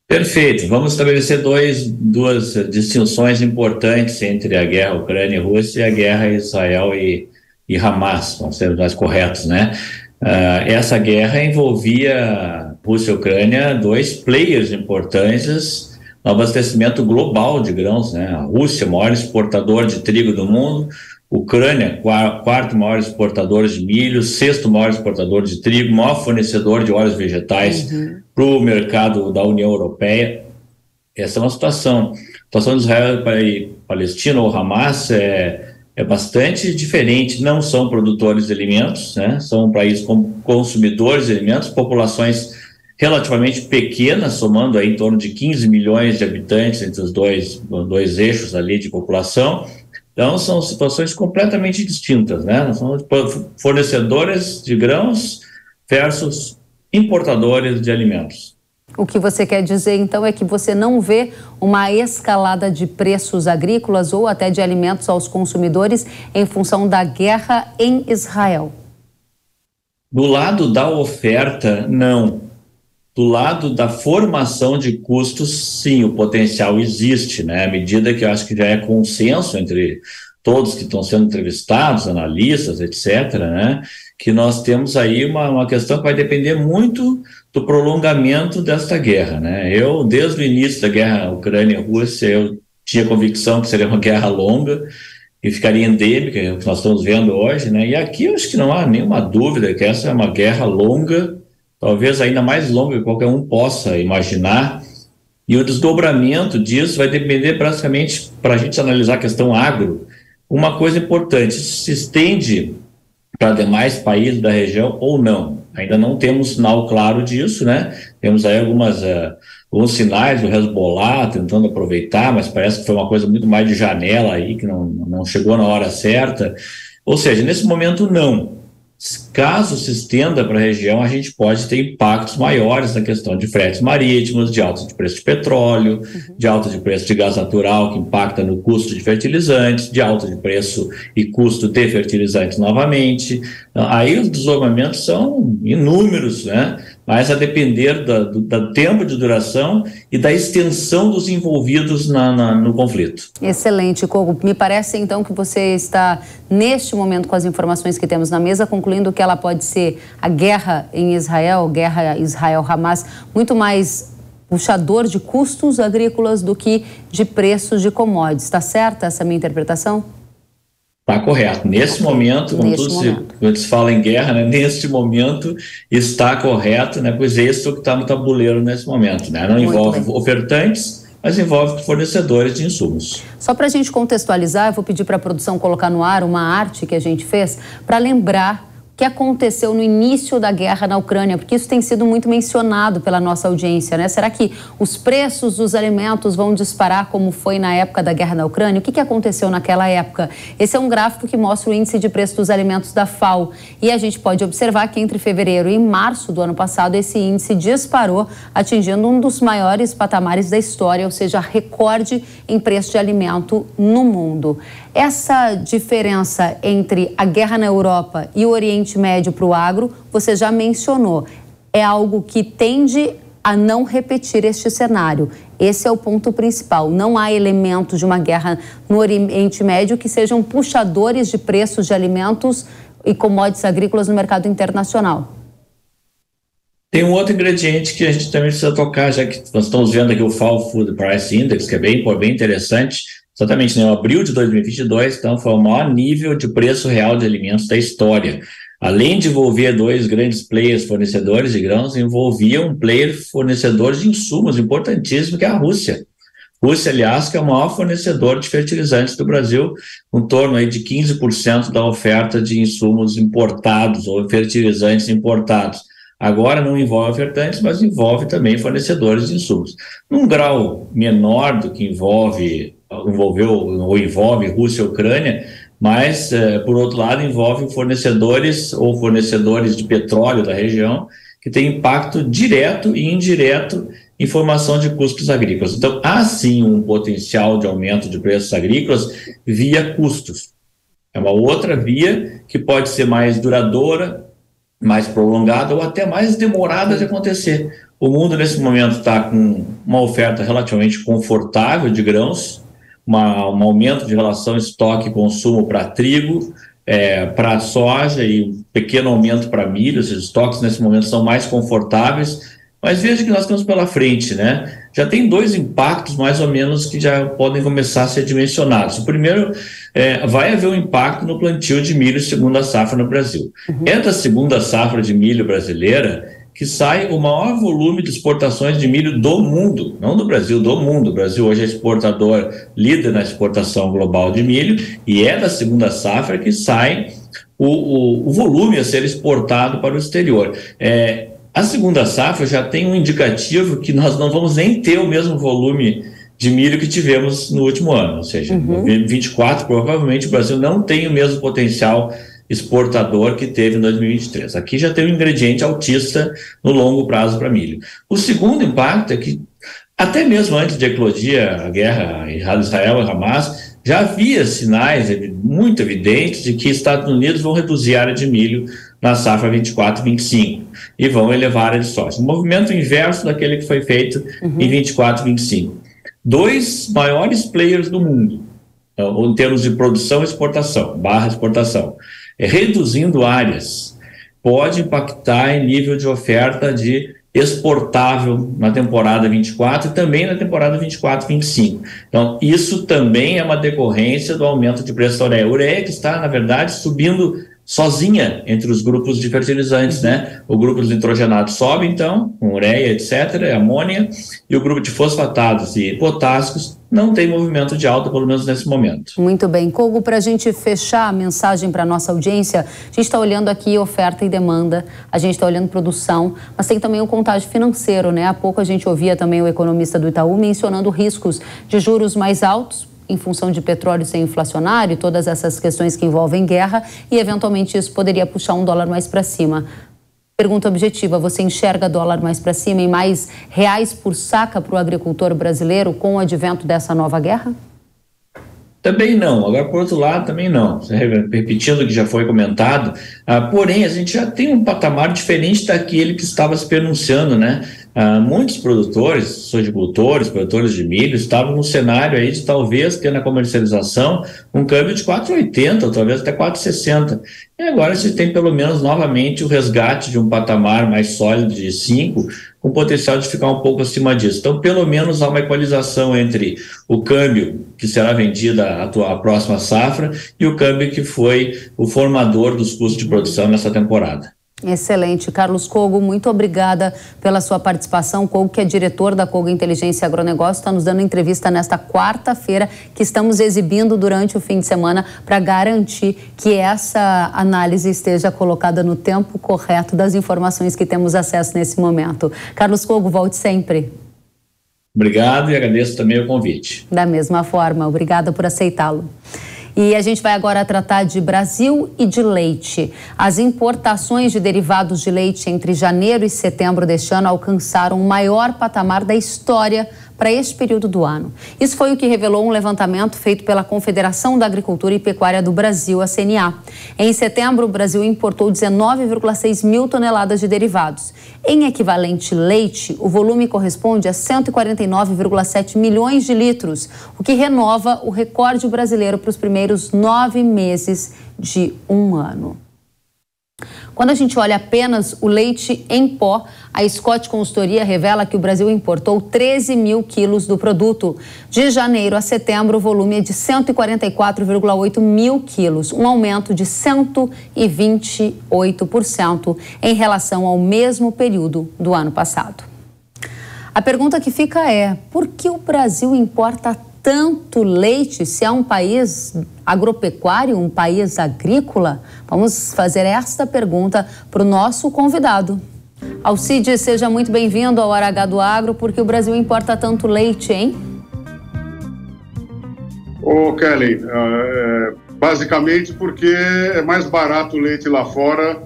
Perfeito. Vamos estabelecer duas distinções importantes entre a guerra Ucrânia e Rússia e a guerra Israel e Hamas, vamos ser mais corretos, né? Essa guerra envolvia Rússia e Ucrânia, 2 players importantes no abastecimento global de grãos, né? A Rússia, maior exportador de trigo do mundo, Ucrânia, 4º maior exportador de milho, 6º maior exportador de trigo, maior fornecedor de óleos vegetais para o mercado da União Europeia. Essa é uma situação. A situação de Israel e Palestina ou Hamas é bastante diferente. Não são produtores de alimentos, né? São países consumidores de alimentos, populações relativamente pequenas, somando aí em torno de 15 milhões de habitantes entre os dois eixos ali de população. Então, são situações completamente distintas, né? Nós somos fornecedores de grãos versus importadores de alimentos. O que você quer dizer, então, é que você não vê uma escalada de preços agrícolas ou até de alimentos aos consumidores em função da guerra em Israel? Do lado da oferta, não. Do lado da formação de custos, sim, o potencial existe, né? À medida que eu acho que já é consenso entre todos que estão sendo entrevistados, analistas, etc., né? Que nós temos aí uma questão que vai depender muito do prolongamento desta guerra, né? Eu, desde o início da guerra Ucrânia e Rússia, eu tinha convicção que seria uma guerra longa que ficaria endêmica, é o que nós estamos vendo hoje, né? E aqui eu acho que não há nenhuma dúvida que essa é uma guerra longa, talvez ainda mais longa que qualquer um possa imaginar, e o desdobramento disso vai depender praticamente, para a gente analisar a questão agro, uma coisa importante: isso se estende para demais países da região ou não? Ainda não temos sinal claro disso, né? Temos aí alguns sinais do Hezbollah tentando aproveitar, mas parece que foi uma coisa muito mais de janela aí, que não chegou na hora certa. Ou seja, nesse momento não. Caso se estenda para a região, a gente pode ter impactos maiores na questão de fretes marítimos, de alta de preço de petróleo, de alta de preço de gás natural, que impacta no custo de fertilizantes, de alta de preço e custo de fertilizantes novamente. Aí os desdobramentos são inúmeros, né? Mas a depender do tempo de duração e da extensão dos envolvidos no conflito. Excelente, Kogo. Me parece, então, que você está, neste momento, com as informações que temos na mesa, concluindo que ela pode ser a guerra em Israel, guerra Israel-Hamas, muito mais puxador de custos agrícolas do que de preços de commodities. Está certa essa minha interpretação? Está correto. Nesse momento, quando se fala em guerra, né, neste momento está correto, né, pois esse é o que está no tabuleiro nesse momento. Né? Não envolve ofertantes, mas envolve fornecedores de insumos. Só para a gente contextualizar, eu vou pedir para a produção colocar no ar uma arte que a gente fez para lembrar o que aconteceu no início da guerra na Ucrânia, porque isso tem sido muito mencionado pela nossa audiência, né? Será que os preços dos alimentos vão disparar como foi na época da guerra na Ucrânia? O que aconteceu naquela época? Esse é um gráfico que mostra o índice de preço dos alimentos da FAO. E a gente pode observar que entre fevereiro e março do ano passado, esse índice disparou, atingindo um dos maiores patamares da história, ou seja, recorde em preço de alimento no mundo. Essa diferença entre a guerra na Europa e o Oriente Médio para o agro, você já mencionou, é algo que tende a não repetir este cenário. Esse é o ponto principal. Não há elementos de uma guerra no Oriente Médio que sejam puxadores de preços de alimentos e commodities agrícolas no mercado internacional. Tem um outro ingrediente que a gente também precisa tocar, já que nós estamos vendo aqui o FAO Food Price Index, que é bem interessante. Exatamente, em abril de 2022, então, foi o maior nível de preço real de alimentos da história. Além de envolver dois grandes players fornecedores de grãos, envolvia um player fornecedor de insumos importantíssimo, que é a Rússia. Rússia, aliás, que é o maior fornecedor de fertilizantes do Brasil, em torno aí de 15% da oferta de insumos importados ou fertilizantes importados. Agora não envolve ofertantes, mas envolve também fornecedores de insumos. Num grau menor do que envolve Rússia e Ucrânia, mas, por outro lado, envolve fornecedores de petróleo da região, que tem impacto direto e indireto em formação de custos agrícolas. Então, há sim um potencial de aumento de preços agrícolas via custos. É uma outra via que pode ser mais duradoura, mais prolongada ou até mais demorada de acontecer. O mundo, nesse momento, está com uma oferta relativamente confortável de grãos, um aumento de relação estoque-consumo para trigo, para soja e um pequeno aumento para milho. Os estoques, nesse momento, são mais confortáveis, mas veja que nós estamos pela frente, né? Já tem dois impactos, mais ou menos, que já podem começar a ser dimensionados. O primeiro, vai haver um impacto no plantio de milho segunda safra no Brasil. É da segunda safra de milho brasileira que sai o maior volume de exportações de milho do mundo, não do Brasil, do mundo. O Brasil hoje é exportador, líder na exportação global de milho, e é da segunda safra que sai o volume a ser exportado para o exterior. A segunda safra já tem um indicativo que nós não vamos nem ter o mesmo volume de milho que tivemos no último ano, ou seja, em 2024, provavelmente o Brasil não tem o mesmo potencial exportador que teve em 2023. Aqui já tem um ingrediente altista no longo prazo para milho. O segundo impacto é que, até mesmo antes de eclodir a guerra Israel e Hamas, já havia sinais muito evidentes de que Estados Unidos vão reduzir a área de milho na safra 24-25 e vão elevar a área de soja. Um movimento inverso daquele que foi feito em 24-25. Dois maiores players do mundo, em termos de produção e exportação, exportação, reduzindo áreas, pode impactar em nível de oferta de exportável na temporada 24 e também na temporada 24-25. Então, isso também é uma decorrência do aumento de preço da ureia. A ureia que está, na verdade, subindo sozinha entre os grupos de fertilizantes, né? O grupo de nitrogenados sobe, então, com ureia, etc., amônia, e o grupo de fosfatados e potássicos não tem movimento de alta, pelo menos nesse momento. Muito bem. Kogo, para a gente fechar a mensagem para a nossa audiência, a gente está olhando aqui oferta e demanda, a gente está olhando produção, mas tem também o contágio financeiro, né? Há pouco a gente ouvia também o economista do Itaú mencionando riscos de juros mais altos, em função de petróleo ser inflacionário, todas essas questões que envolvem guerra, e eventualmente isso poderia puxar um dólar mais para cima. Pergunta objetiva, você enxerga dólar mais para cima e mais reais por saca para o agricultor brasileiro com o advento dessa nova guerra? Também não. Agora, por outro lado, também não. Repetindo o que já foi comentado, porém, a gente já tem um patamar diferente daquele que estava se pronunciando, né? Muitos produtores, sojicultores, produtores de milho, estavam no cenário aí de talvez ter na comercialização um câmbio de 4,80 ou talvez até 4,60. E agora a gente tem pelo menos novamente o resgate de um patamar mais sólido de 5, com potencial de ficar um pouco acima disso. Então, pelo menos há uma equalização entre o câmbio que será vendido à próxima safra e o câmbio que foi o formador dos custos de produção nessa temporada. Excelente. Carlos Kogo, muito obrigada pela sua participação. Kogo, que é diretor da Kogo Inteligência e Agronegócio, está nos dando entrevista nesta quarta-feira, que estamos exibindo durante o fim de semana para garantir que essa análise esteja colocada no tempo correto das informações que temos acesso nesse momento. Carlos Kogo, volte sempre. Obrigado e agradeço também o convite. Da mesma forma, obrigada por aceitá-lo. E a gente vai agora tratar de Brasil e de leite. As importações de derivados de leite entre janeiro e setembro deste ano alcançaram o maior patamar da história para este período do ano. Isso foi o que revelou um levantamento feito pela Confederação da Agricultura e Pecuária do Brasil, a CNA. Em setembro, o Brasil importou 19,6 mil toneladas de derivados. Em equivalente leite, o volume corresponde a 149,7 milhões de litros, o que renova o recorde brasileiro para os primeiros 9 meses de um ano. Quando a gente olha apenas o leite em pó, a Scott Consultoria revela que o Brasil importou 13 mil quilos do produto. De janeiro a setembro, o volume é de 144,8 mil quilos, um aumento de 128% em relação ao mesmo período do ano passado. A pergunta que fica é, por que o Brasil importa tanto leite se é um país agropecuário, um país agrícola? Vamos fazer esta pergunta para o nosso convidado. Alcides, seja muito bem-vindo ao Hora H do Agro, porque o Brasil importa tanto leite, hein? Ô, Kelly, basicamente porque é mais barato o leite lá fora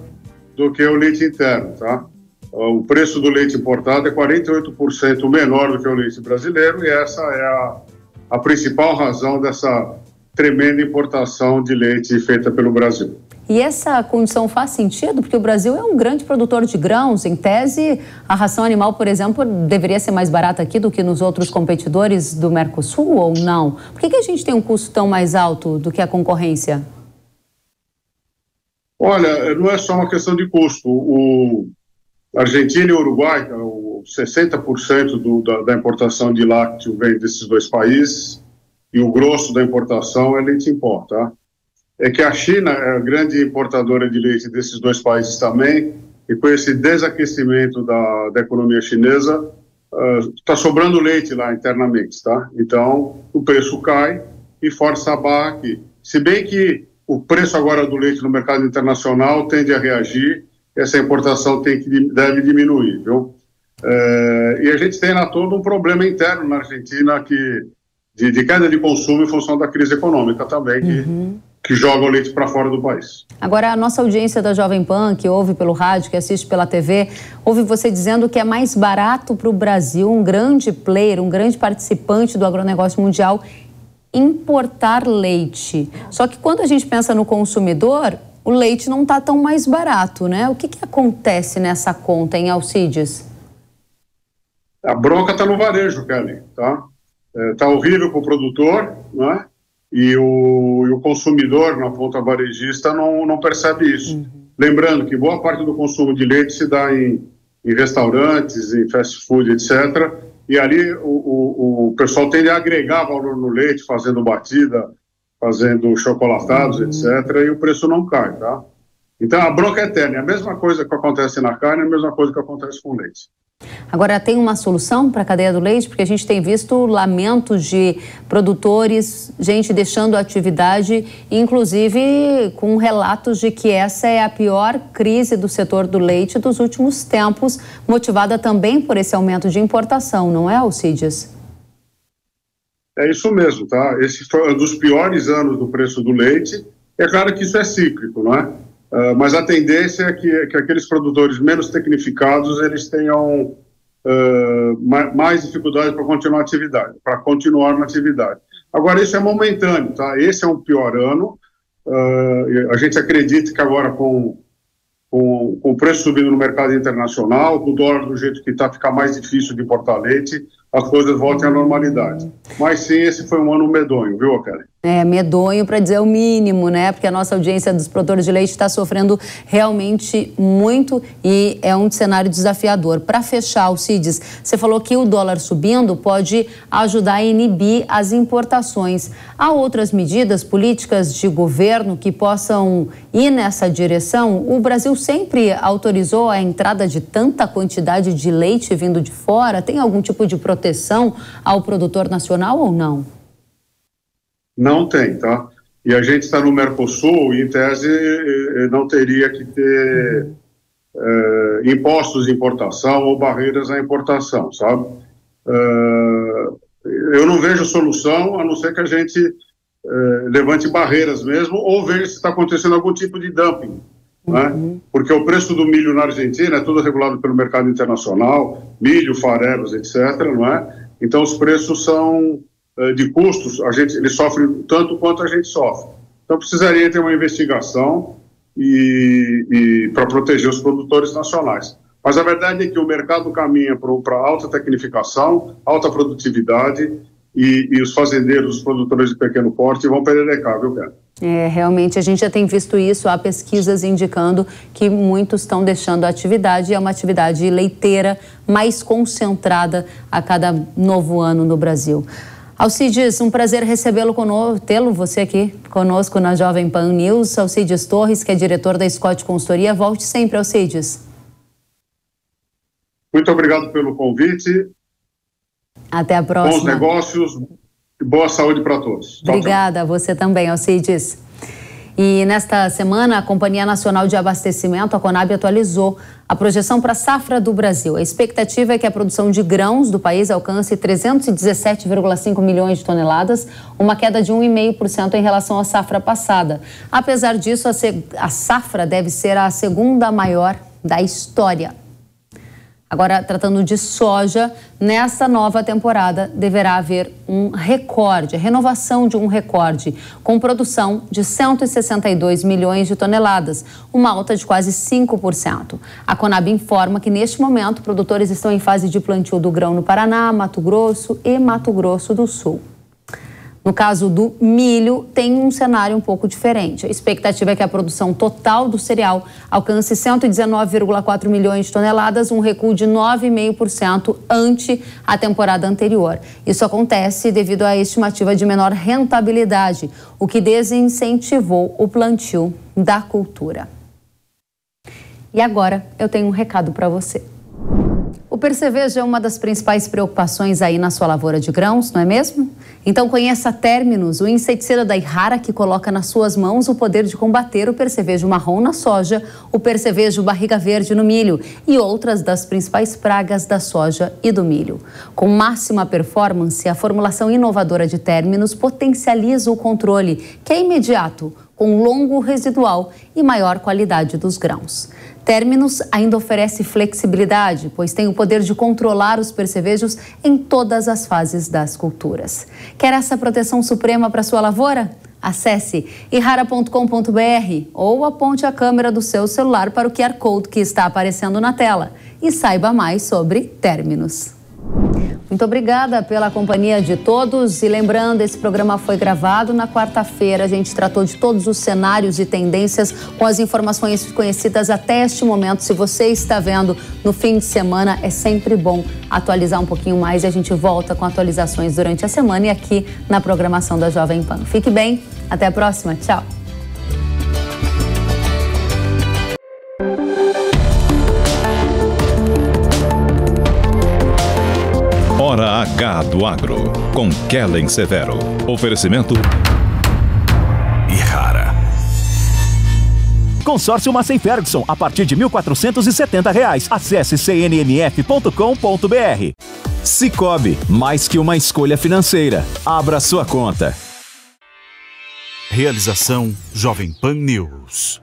do que o leite interno, tá? O preço do leite importado é 48% menor do que o leite brasileiro e essa é a principal razão dessa tremenda importação de leite feita pelo Brasil. E essa condição faz sentido? Porque o Brasil é um grande produtor de grãos. Em tese, a ração animal, por exemplo, deveria ser mais barata aqui do que nos outros competidores do Mercosul ou não? Por que a gente tem um custo tão mais alto do que a concorrência? Olha, não é só uma questão de custo. O Argentina e o Uruguai, 60% da importação de lácteo vem desses dois países e o grosso da importação é leite em pó, tá? É que a China é a grande importadora de leite desses dois países também e com esse desaquecimento da economia chinesa está sobrando leite lá internamente, tá? Então o preço cai e força a barra aqui. Se bem que o preço agora do leite no mercado internacional tende a reagir, essa importação deve diminuir, viu? E a gente tem lá todo um problema interno na Argentina de queda de consumo em função da crise econômica também, que joga o leite para fora do país. Agora, a nossa audiência da Jovem Pan, que ouve pelo rádio, que assiste pela TV, ouve você dizendo que é mais barato para o Brasil, um grande player, um grande participante do agronegócio mundial, importar leite. Só que quando a gente pensa no consumidor, o leite não está tão mais barato, né? O que acontece nessa conta, hein, Alcides? A bronca está no varejo, Kelly, tá? Tá horrível para o produtor, né? E o consumidor na ponta varejista não percebe isso. Lembrando que boa parte do consumo de leite se dá em em restaurantes, em fast food, etc. E ali o pessoal tende a agregar valor no leite, fazendo batida, fazendo chocolatados, etc. E o preço não cai, tá? Então a bronca é eterna. É a mesma coisa que acontece na carne, é a mesma coisa que acontece com o leite. Agora, tem uma solução para a cadeia do leite? Porque a gente tem visto lamentos de produtores, gente deixando a atividade, inclusive com relatos de que essa é a pior crise do setor do leite dos últimos tempos, motivada também por esse aumento de importação, não é, Alcides? É isso mesmo, tá? Esse foi um dos piores anos do preço do leite. É claro que isso é cíclico, não é? Mas a tendência é que aqueles produtores menos tecnificados eles tenham mais dificuldade para continuar na atividade. Agora, isso é momentâneo, tá? Esse é um pior ano. A gente acredita que agora com o preço subindo no mercado internacional, com o dólar do jeito que está, fica mais difícil de importar leite, as coisas voltem à normalidade. Mas sim, esse foi um ano medonho, viu, Kelly? É, medonho para dizer o mínimo, né? Porque a nossa audiência dos produtores de leite está sofrendo realmente muito e é um cenário desafiador. Para fechar, Alcides, você falou que o dólar subindo pode ajudar a inibir as importações. Há outras medidas políticas de governo que possam ir nessa direção? O Brasil sempre autorizou a entrada de tanta quantidade de leite vindo de fora? Tem algum tipo de proteção ao produtor nacional ou não? Não tem, tá? E a gente está no Mercosul e, em tese, não teria que ter impostos de importação ou barreiras à importação, sabe? Eu não vejo solução, a não ser que a gente levante barreiras mesmo, ou veja se está acontecendo algum tipo de dumping, né? Porque o preço do milho na Argentina é tudo regulado pelo mercado internacional, milho, farelos, etc., não é? Então, os preços são... de custos, ele sofre tanto quanto a gente sofre. Então precisaria ter uma investigação para proteger os produtores nacionais. Mas a verdade é que o mercado caminha para alta tecnificação, alta produtividade e os fazendeiros, os produtores de pequeno porte vão pererecar, viu, Pedro? Realmente a gente já tem visto isso, há pesquisas indicando que muitos estão deixando a atividade, é uma atividade leiteira mais concentrada a cada novo ano no Brasil. Alcides, um prazer recebê-lo conosco, tê-lo você aqui conosco na Jovem Pan News. Alcides Torres, que é diretor da Scott Consultoria. Volte sempre, Alcides. Muito obrigado pelo convite. Até a próxima. Bons negócios e boa saúde para todos. Obrigada, você também, Alcides. E nesta semana, a Companhia Nacional de Abastecimento, a Conab, atualizou a projeção para a safra do Brasil. A expectativa é que a produção de grãos do país alcance 317,5 milhões de toneladas, uma queda de 1,5% em relação à safra passada. Apesar disso, a safra deve ser a segunda maior da história. Agora, tratando de soja, nessa nova temporada deverá haver um recorde, a renovação de um recorde, com produção de 162 milhões de toneladas, uma alta de quase 5%. A Conab informa que, neste momento, produtores estão em fase de plantio do grão no Paraná, Mato Grosso e Mato Grosso do Sul. No caso do milho, tem um cenário um pouco diferente. A expectativa é que a produção total do cereal alcance 119,4 milhões de toneladas, um recuo de 9,5% ante a temporada anterior. Isso acontece devido à estimativa de menor rentabilidade, o que desincentivou o plantio da cultura. E agora eu tenho um recado para você. O percevejo é uma das principais preocupações aí na sua lavoura de grãos, não é mesmo? Então conheça a Terminus, o inseticida da Yara que coloca nas suas mãos o poder de combater o percevejo marrom na soja, o percevejo barriga verde no milho e outras das principais pragas da soja e do milho. Com máxima performance, a formulação inovadora de Terminus potencializa o controle, que é imediato, com longo residual e maior qualidade dos grãos. Terminus ainda oferece flexibilidade, pois tem o poder de controlar os percevejos em todas as fases das culturas. Quer essa proteção suprema para sua lavoura? Acesse yara.com.br ou aponte a câmera do seu celular para o QR Code que está aparecendo na tela e saiba mais sobre Terminus. Muito obrigada pela companhia de todos. E lembrando, esse programa foi gravado na quarta-feira. A gente tratou de todos os cenários e tendências com as informações conhecidas até este momento. Se você está vendo no fim de semana, é sempre bom atualizar um pouquinho mais. E a gente volta com atualizações durante a semana e aqui na programação da Jovem Pan. Fique bem. Até a próxima. Tchau. Hora H do Agro, com Kellen Severo. Oferecimento Ihara. Consórcio Massey Ferguson, a partir de R$ 1.470. Acesse cnnf.com.br. Sicoob, mais que uma escolha financeira. Abra sua conta. Realização Jovem Pan News.